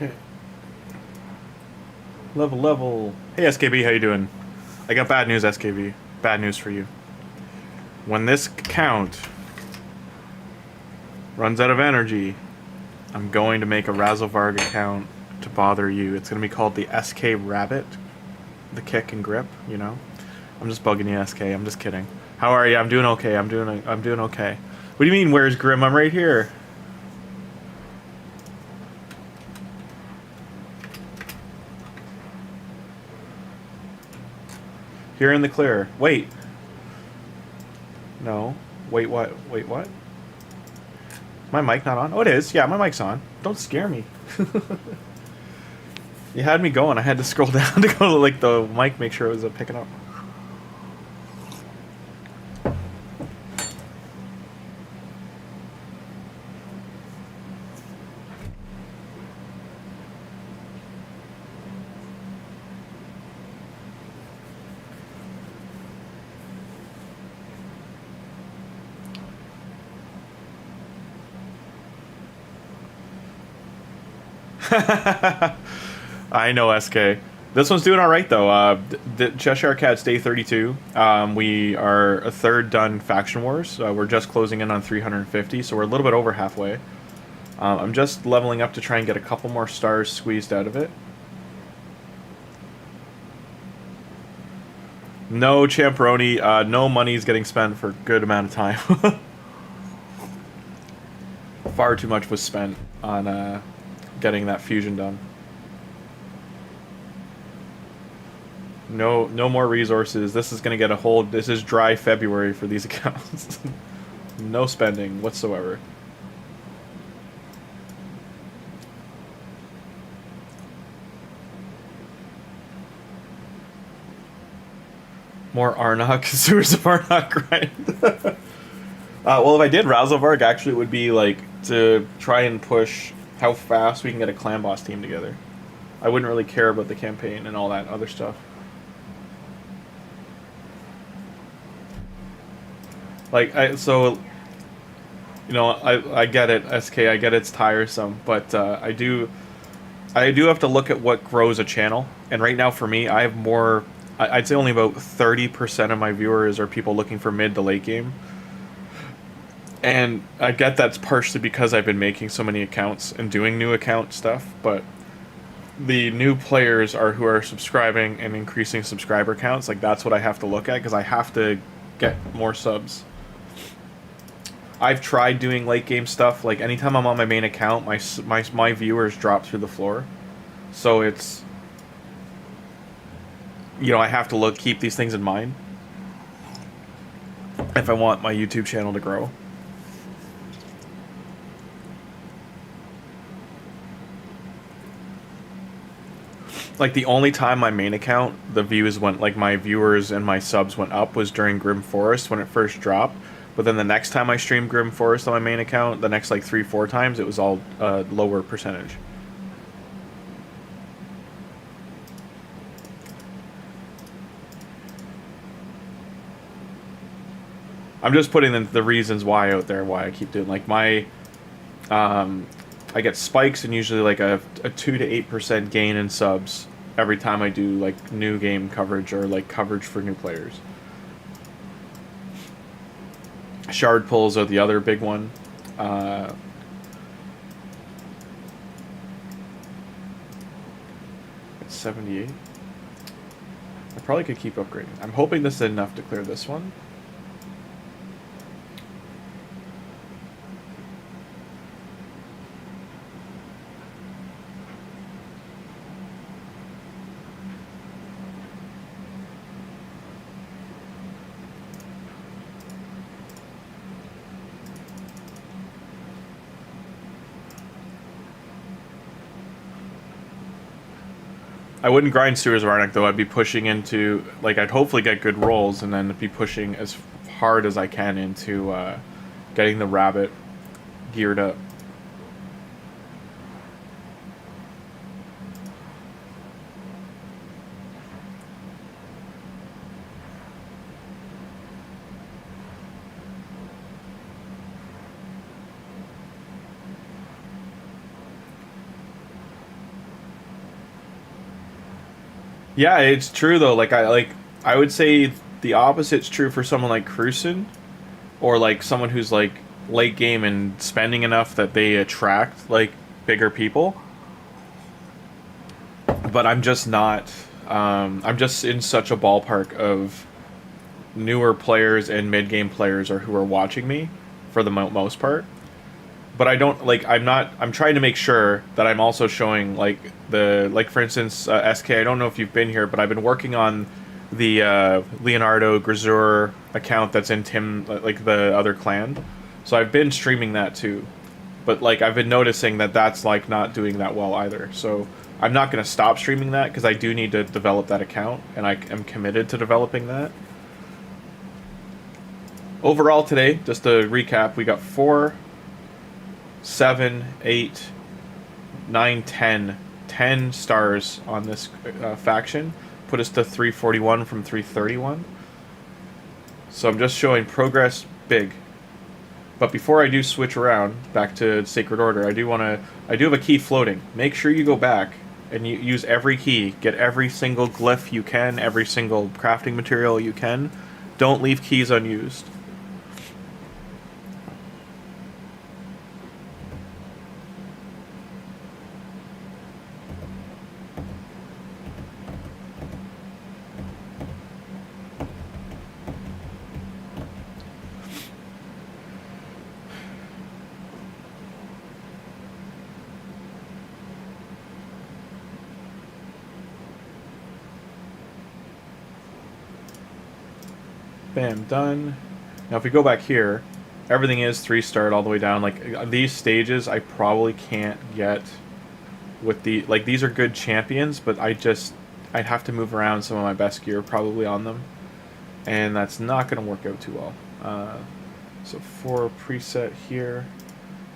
Okay. Level. Hey, SKB, how you doing? I got bad news, SKB. Bad news for you. When this account runs out of energy, I'm going to make a Razzlevarg account to bother you. It's going to be called the SK Rabbit. The kick and grip, you know? I'm just bugging you, SK. I'm just kidding. How are you? I'm doing okay. I'm doing okay. What do you mean, where's Grim? I'm right here. Here in the clear. Wait. No. Wait, what? Wait, what? My mic not on? Oh, it is. Yeah, my mic's on. Don't scare me. You had me going. I had to scroll down to go to, like, the mic, make sure it was picking up. I know, SK. This one's doing all right though. The Cheshire Cat's day 32. We are a third done Faction Wars. We're just closing in on 350, so we're a little bit over halfway. I'm just leveling up to try and get a couple more stars squeezed out of it. No, Champeroni. No money's getting spent for a good amount of time. Far too much was spent on getting that fusion done. No more resources. This is going to get a hold. This is dry February for these accounts. No spending whatsoever. More Arnok, Sewers of Arnok, right? Well, if I did Razzlevarg, actually it would be like to try and push how fast we can get a clan boss team together. I wouldn't really care about the campaign and all that other stuff. Like, I get it, SK, I get it's tiresome, but I do have to look at what grows a channel. And right now for me, I have more, I'd say only about 30% of my viewers are people looking for mid to late game. And I get that's partially because I've been making so many accounts and doing new account stuff, but the new players are who are subscribing and increasing subscriber counts. Like, that's what I have to look at, because I have to get more subs. I've tried doing late game stuff. Like, anytime I'm on my main account, my viewers drop through the floor. So it's, you know, I have to keep these things in mind if I want my YouTube channel to grow. Like, the only time my main account, the views went, like, my viewers and my subs went up was during Grim Forest when it first dropped. But then the next time I streamed Grim Forest on my main account, the next, like, 3-4 times, it was all lower percentage. I'm just putting the reasons why out there, why I keep doing, like, my, I get spikes and usually, like, a 2 to 8% gain in subs every time I do, like, new game coverage or, like, coverage for new players. Shard pulls are the other big one. It's 78. I probably could keep upgrading. I'm hoping this is enough to clear this one. I wouldn't grind Sewers of Arnak, though. I'd be pushing into, like, I'd hopefully get good rolls, and then be pushing as hard as I can into getting the rabbit geared up. Yeah, it's true though. I would say the opposite's true for someone like Cruisen, or like someone who's like late game and spending enough that they attract like bigger people. But I'm just not. I'm just in such a ballpark of newer players and mid game players are who are watching me for the most part. But I don't like. I'm not. I'm trying to make sure that I'm also showing like for instance SK. I don't know if you've been here, but I've been working on the Leonardo Grisur account that's in Tim like the other clan. So I've been streaming that too. But like I've been noticing that that's like not doing that well either. So I'm not going to stop streaming that because I do need to develop that account, and I am committed to developing that. Overall today, just to recap, we got 4, 7, 8, 9, 10 stars on this faction. Put us to 341 from 331. So I'm just showing progress big. But before I do switch around back to Sacred Order, I do have a key floating. Make sure you go back and you use every key. Get every single glyph you can, every single crafting material you can. Don't leave keys unused. Bam, done. Now if we go back here, everything is 3-starred all the way down. Like these stages I probably can't get with the like these are good champions, but I'd have to move around some of my best gear probably on them. And that's not gonna work out too well. So for preset here,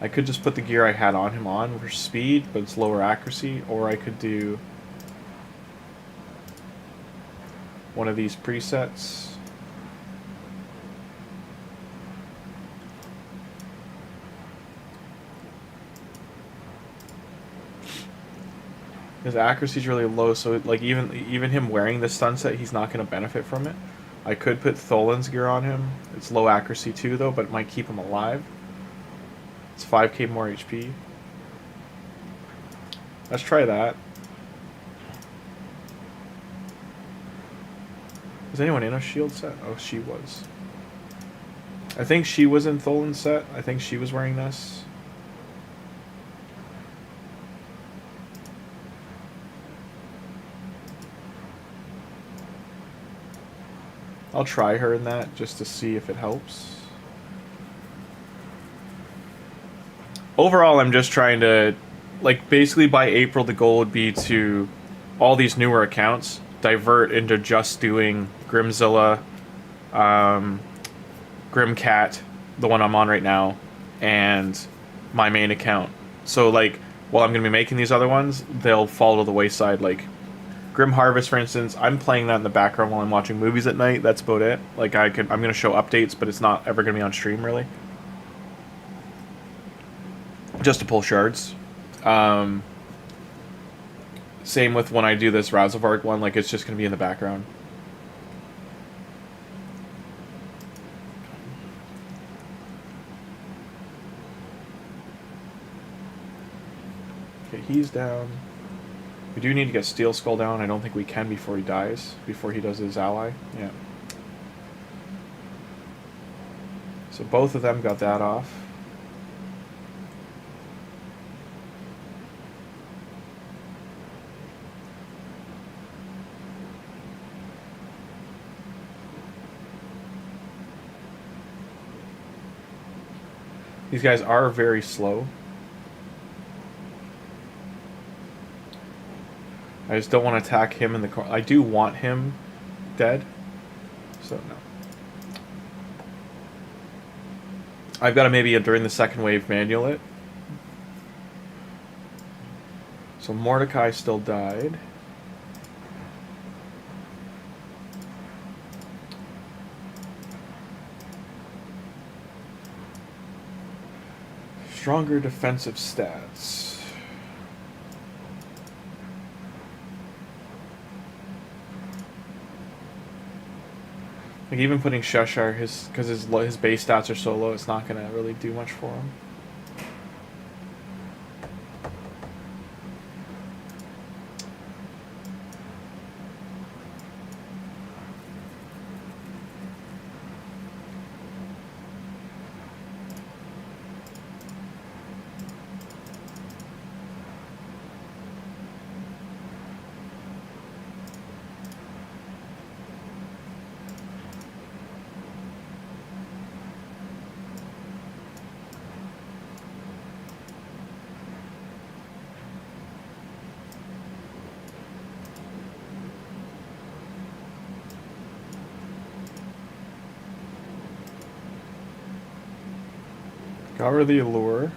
I could just put the gear I had on him on for speed, but it's lower accuracy, or I could do one of these presets. His accuracy is really low, so like even him wearing this stun set, he's not going to benefit from it. I could put Tholin's gear on him. It's low accuracy too, though, but it might keep him alive. It's 5k more HP. Let's try that. Was anyone in a shield set? Oh, she was. I think she was in Tholin's set. I think she was wearing this. I'll try her in that just to see if it helps. Overall, I'm just trying to, like, basically by April the goal would be to, all these newer accounts, divert into just doing Grimmzilla, GrimmCat, the one I'm on right now, and my main account. So, like, while I'm going to be making these other ones, they'll fall to the wayside, like, Grim Harvest, for instance, I'm playing that in the background while I'm watching movies at night. That's about it. Like, I'm going to show updates, but it's not ever going to be on stream, really. Just to pull shards. Same with when I do this Razovark one, like, it's just going to be in the background. Okay, he's down. We do need to get Steel Skull down. I don't think we can before he dies, before he does his ally. Yeah. So both of them got that off. These guys are very slow. I just don't want to attack him in the corner. I do want him dead, so no. I've got to maybe during the second wave manual it. So Mordecai still died. Stronger defensive stats. Like even putting Cheshire, because his base stats are so low, it's not gonna really do much for him. Got rid of the Allure.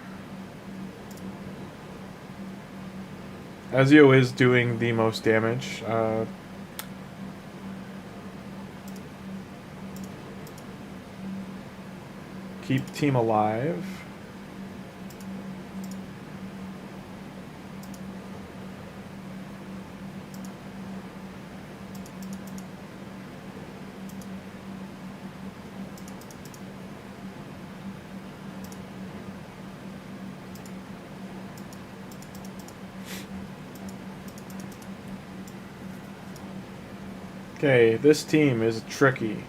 Ezio is doing the most damage. Keep team alive. Okay, this team is tricky.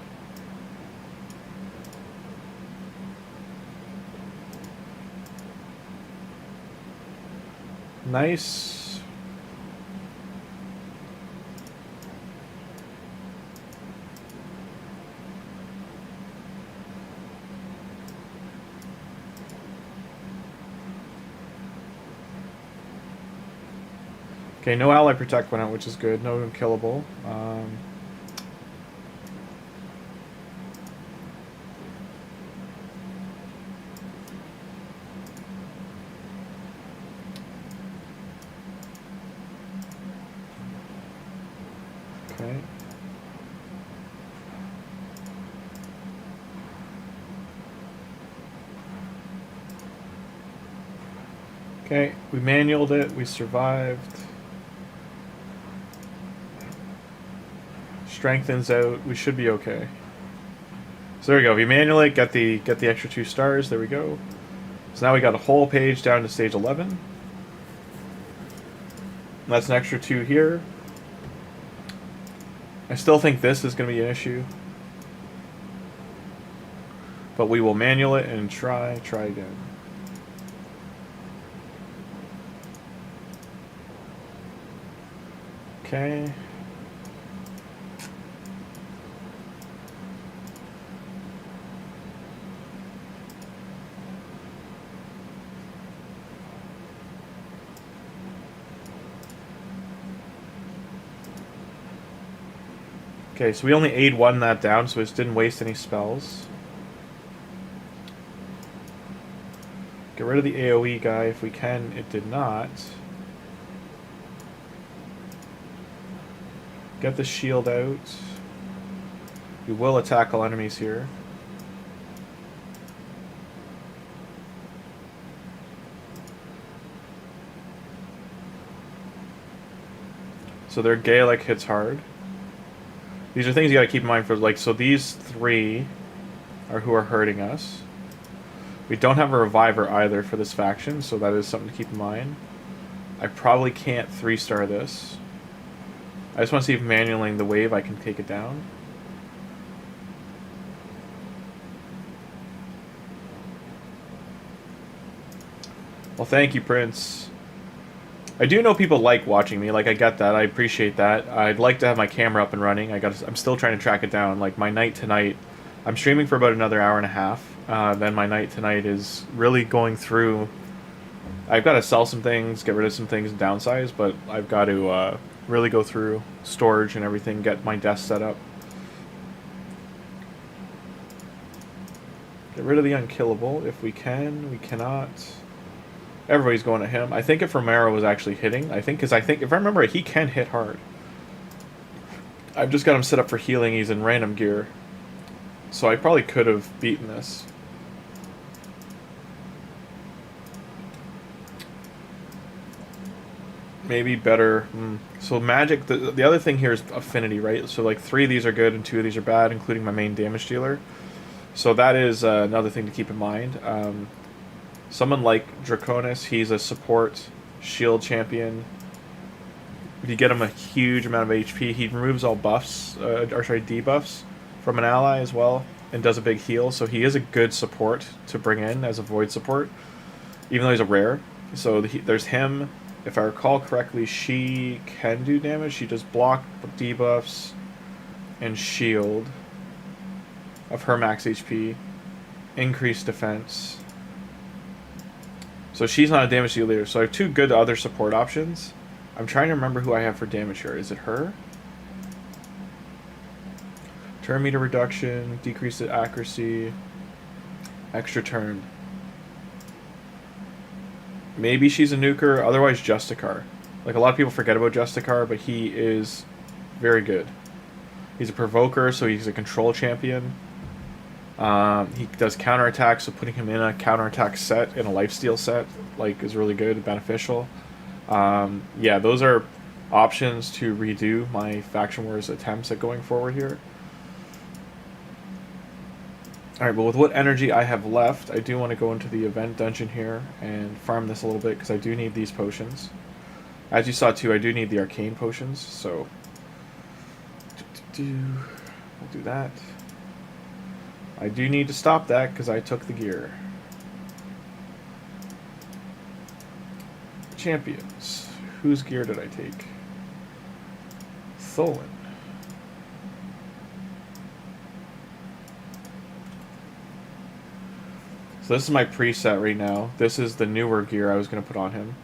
Nice. Okay, no ally protect went out, which is good. No unkillable. Okay. Okay, we manualed it, we survived. Strengthens out, we should be okay. So there we go, we manual it, get the extra 2 stars, there we go. So now we got a whole page down to stage 11. That's an extra 2 here. I still think this is going to be an issue. But we will manual it and try again. Okay. Okay, so we only aid-1 that down, so it didn't waste any spells. Get rid of the AoE guy if we can. It did not. Get the shield out. We will attack all enemies here. So their Gaelic hits hard. These are things you gotta keep in mind for, like, so these 3 are who are hurting us. We don't have a reviver either for this faction, so that is something to keep in mind. I probably can't 3-star this. I just want to see if manualing the wave I can take it down. Well, thank you, Prince. I do know people like watching me, like I get that, I appreciate that. I'd like to have my camera up and running. I'm still trying to track it down. Like my night tonight, I'm streaming for about another hour and a half. Then my night tonight is really going through. I've got to sell some things, get rid of some things, and downsize, but I've got to really go through storage and everything, get my desk set up. Get rid of the unkillable if we can. We cannot. Everybody's going at him. I think if Romero was actually hitting, because if I remember, he can hit hard. I've just got him set up for healing. He's in random gear. So I probably could have beaten this. Maybe better. So magic, the other thing here is affinity, right? So like 3 of these are good and 2 of these are bad, including my main damage dealer. So that is another thing to keep in mind. Someone like Draconis, he's a support shield champion. If you get him a huge amount of HP, he removes all buffs, or sorry, debuffs from an ally as well, and does a big heal. So he is a good support to bring in as a void support, even though he's a rare. So there's him. If I recall correctly, she can do damage. She does block, debuffs, and shield of her max HP, increased defense. So she's not a damage dealer. So I have 2 good other support options. I'm trying to remember who I have for damage here. Is it her? Turn meter reduction, decreased accuracy, extra turn. Maybe she's a nuker, otherwise Justicar. Like, a lot of people forget about Justicar, but he is very good. He's a provoker, so he's a control champion. He does counterattack, so putting him in a counterattack set, in a lifesteal set, like, is really good, beneficial. Yeah, those are options to redo my Faction Wars attempts at going forward here. Alright, but with what energy I have left, I do want to go into the event dungeon here and farm this a little bit, because I do need these potions. As you saw too, I do need the arcane potions, so we'll do that. I do need to stop that, because I took the gear. Champions. Whose gear did I take? Tholin. So this is my preset right now. This is the newer gear I was going to put on him.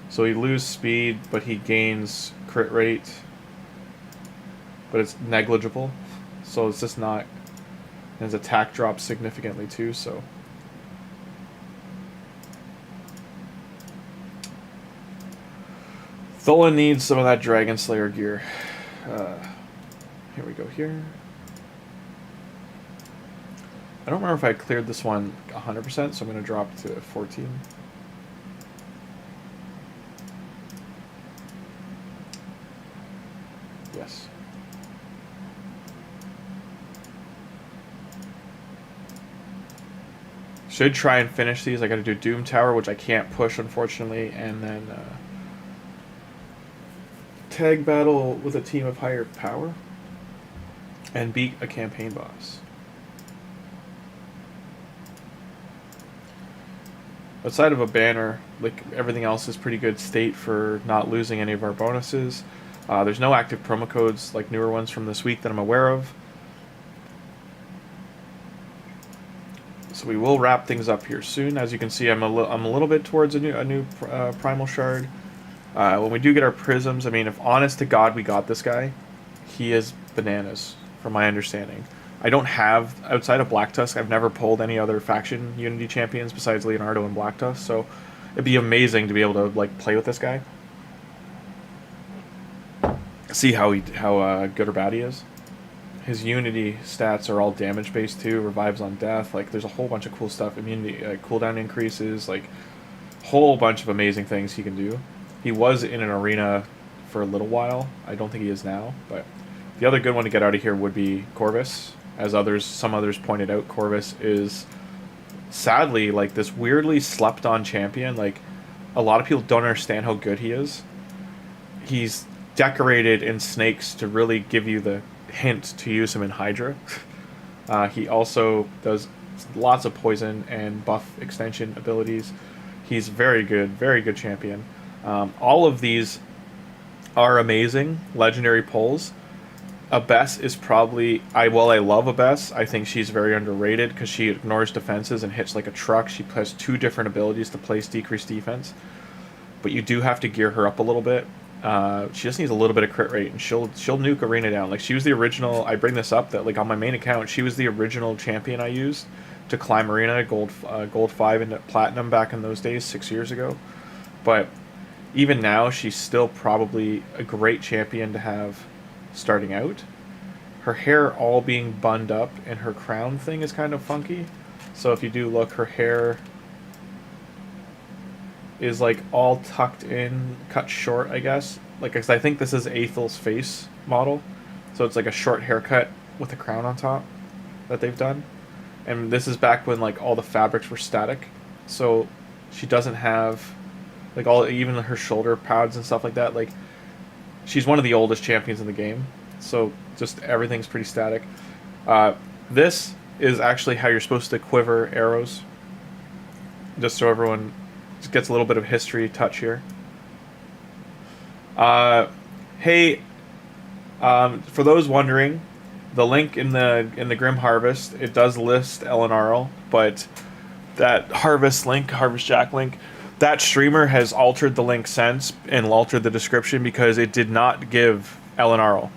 So he loses speed, but he gains crit rate. But it's negligible. So it's just not... His attack drops significantly too, so... Tholin needs some of that Dragon Slayer gear. Here we go here. I don't remember if I cleared this one 100%, so I'm going to drop to 14. Yes. Should try and finish these. I got to do Doom Tower, which I can't push, unfortunately, and then tag battle with a team of higher power and beat a campaign boss. Outside of a banner, like, everything else is pretty good state for not losing any of our bonuses. There's no active promo codes like newer ones from this week that I'm aware of. So we will wrap things up here soon. As you can see, I'm a little bit towards a new primal shard. When we do get our prisms, I mean, if honest to God we got this guy, he is bananas, from my understanding. I don't have, outside of Black Tusk, I've never pulled any other faction Unity champions besides Leonardo and Black Tusk, so it'd be amazing to be able to, like, play with this guy. See how good or bad he is. His Unity stats are all damage based too, revives on death, like, there's a whole bunch of cool stuff, immunity, cooldown increases, like, whole bunch of amazing things he can do. He was in an arena for a little while, I don't think he is now, but the other good one to get out of here would be Corvus. As some others pointed out, Corvus is sadly like this weirdly slept on champion. Like, a lot of people don't understand how good he is. He's decorated in snakes to really give you the hint to use him in Hydra. He also does lots of poison and buff extension abilities. He's very good champion. All of these are amazing legendary pulls. Abess is probably... while I love Abess, I think she's very underrated because she ignores defenses and hits like a truck. She has 2 different abilities to place decreased defense. But you do have to gear her up a little bit. She just needs a little bit of crit rate, and she'll nuke Arena down. Like, she was the original... I bring this up, that like on my main account, she was the original champion I used to climb Arena, gold 5 into Platinum back in those days, 6 years ago. But even now, she's still probably a great champion to have starting out. Her hair all being bunned up and her crown thing is kind of funky. So if you do look, her hair is like all tucked in, cut short, I guess. Like, 'cause I think this is Ethel's face model, so it's like a short haircut with a crown on top that they've done. And this is back when like all the fabrics were static, so she doesn't have like all even her shoulder pads and stuff like that. Like she's one of the oldest champions in the game, so just everything's pretty static. Uh, this is actually how you're supposed to quiver arrows. Just so everyone just gets a little bit of history touch here. Uh, hey, for those wondering, the link in the Grim Harvest, it does list Elenaril, but that Harvest link, Harvest Jack link, that streamer has altered the link since and altered the description because it did not give Elenaril.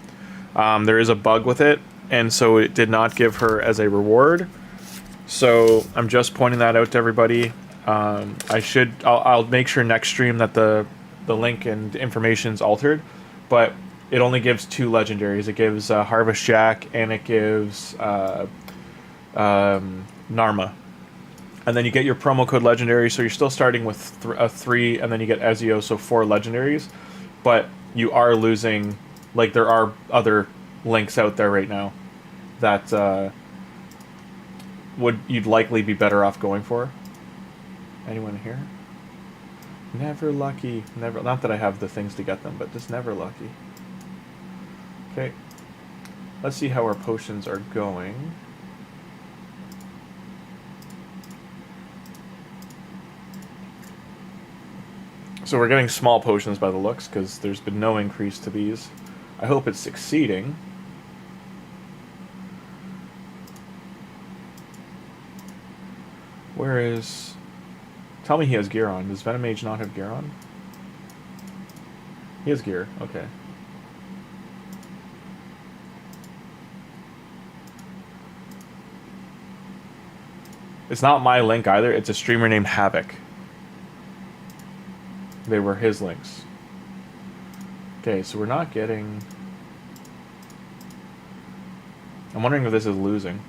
There is a bug with it, and so it did not give her as a reward. So I'm just pointing that out to everybody. I'll make sure next stream that the link and information's altered, but it only gives 2 legendaries. It gives Harvest Jack and it gives Narma. And then you get your promo code legendary, so you're still starting with 3, and then you get Ezio, so 4 legendaries. But you are losing, like, there are other links out there right now that you'd likely be better off going for. Anyone here? Never lucky. Never. Not that I have the things to get them, but just never lucky. Okay. Let's see how our potions are going. So we're getting small potions by the looks, because there's been no increase to these. I hope it's succeeding. Where is... Tell me he has gear on. Does Venomage not have gear on? He has gear. Okay. It's not my link either. It's a streamer named Havoc. They were his links. Okay, so we're not getting... I'm wondering if this is losing.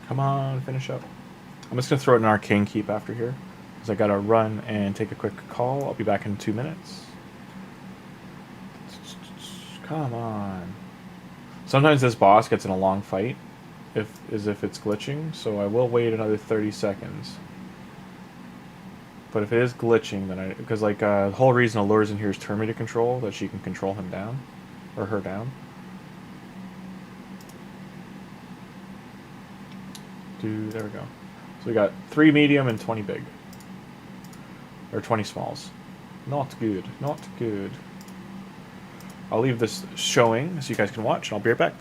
Come on, finish up. I'm just going to throw an arcane keep after here, because I got to run and take a quick call. I'll be back in 2 minutes. Come on. Sometimes this boss gets in a long fight, as if it's glitching, so I will wait another 30 seconds. But if it is glitching, then because like the whole reason Allure's in here is Terminator control, that she can control him down, or her down. There we go. So we got 3 medium and 20 big. Or 20 smalls. Not good. Not good. I'll leave this showing so you guys can watch, and I'll be right back.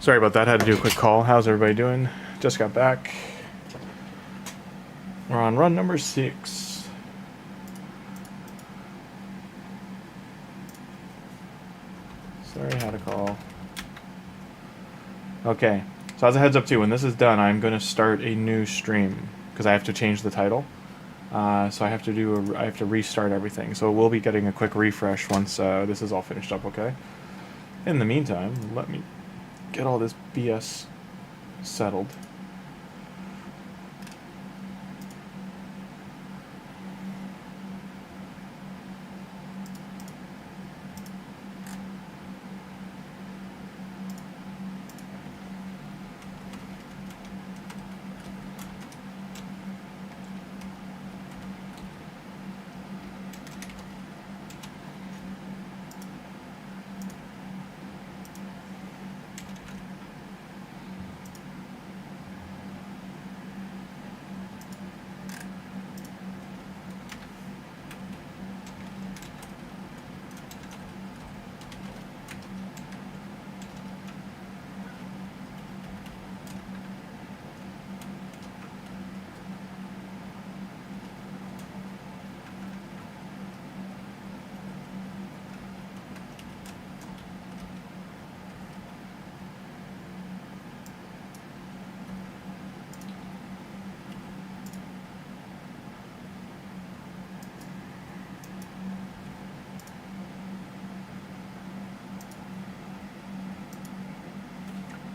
Sorry about that, had to do a quick call. How's everybody doing? Just got back. We're on run number 6. Sorry, had a call. Okay, so as a heads up too, when this is done, I'm going to start a new stream because I have to change the title. So I have to restart everything. So we'll be getting a quick refresh once this is all finished up. Okay. In the meantime, let me get all this BS settled.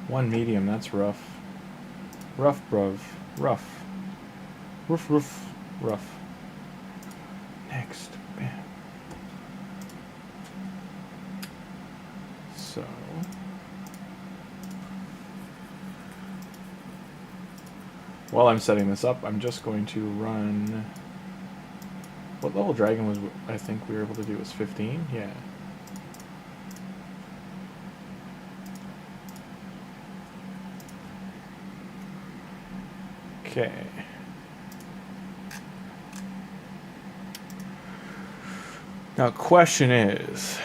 One medium, that's rough. Rough, bruv. Rough. Roof, roof, rough. Next. Bam. So. While I'm setting this up, I'm just going to run. What level dragon was, I think we were able to do was 15? Yeah. Okay. Now, question is,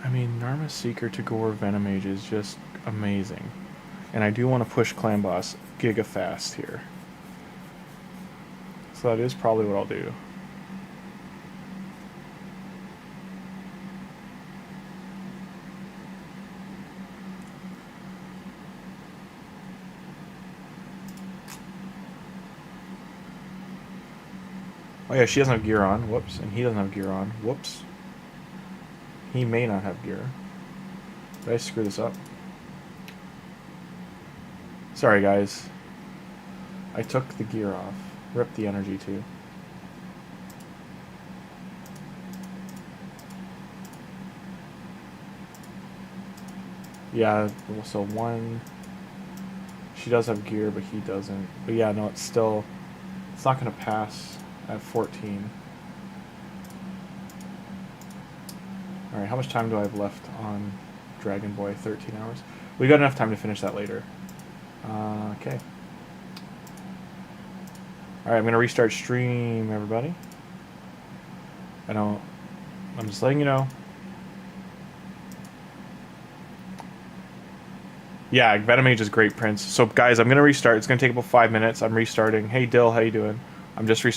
I mean, Narma Seeker to Gore Venomage is just amazing. And I do want to push Clan Boss giga fast here. So that is probably what I'll do. Oh yeah, she doesn't have gear on. Whoops. And he doesn't have gear on. Whoops. He may not have gear. Did I screw this up? Sorry, guys. I took the gear off. Ripped the energy, too. Yeah, so one... She does have gear, but he doesn't. But yeah, no, it's still... It's not going to pass at 14. Alright, how much time do I have left on Dragon Boy? 13 hours. We got enough time to finish that later. Okay. Alright, I'm going to restart stream, everybody. I'm just letting you know. Yeah, Venomage is great, Prince. So, guys, I'm going to restart. It's going to take about 5 minutes. I'm restarting. Hey, Dill, how you doing? I'm just restarting.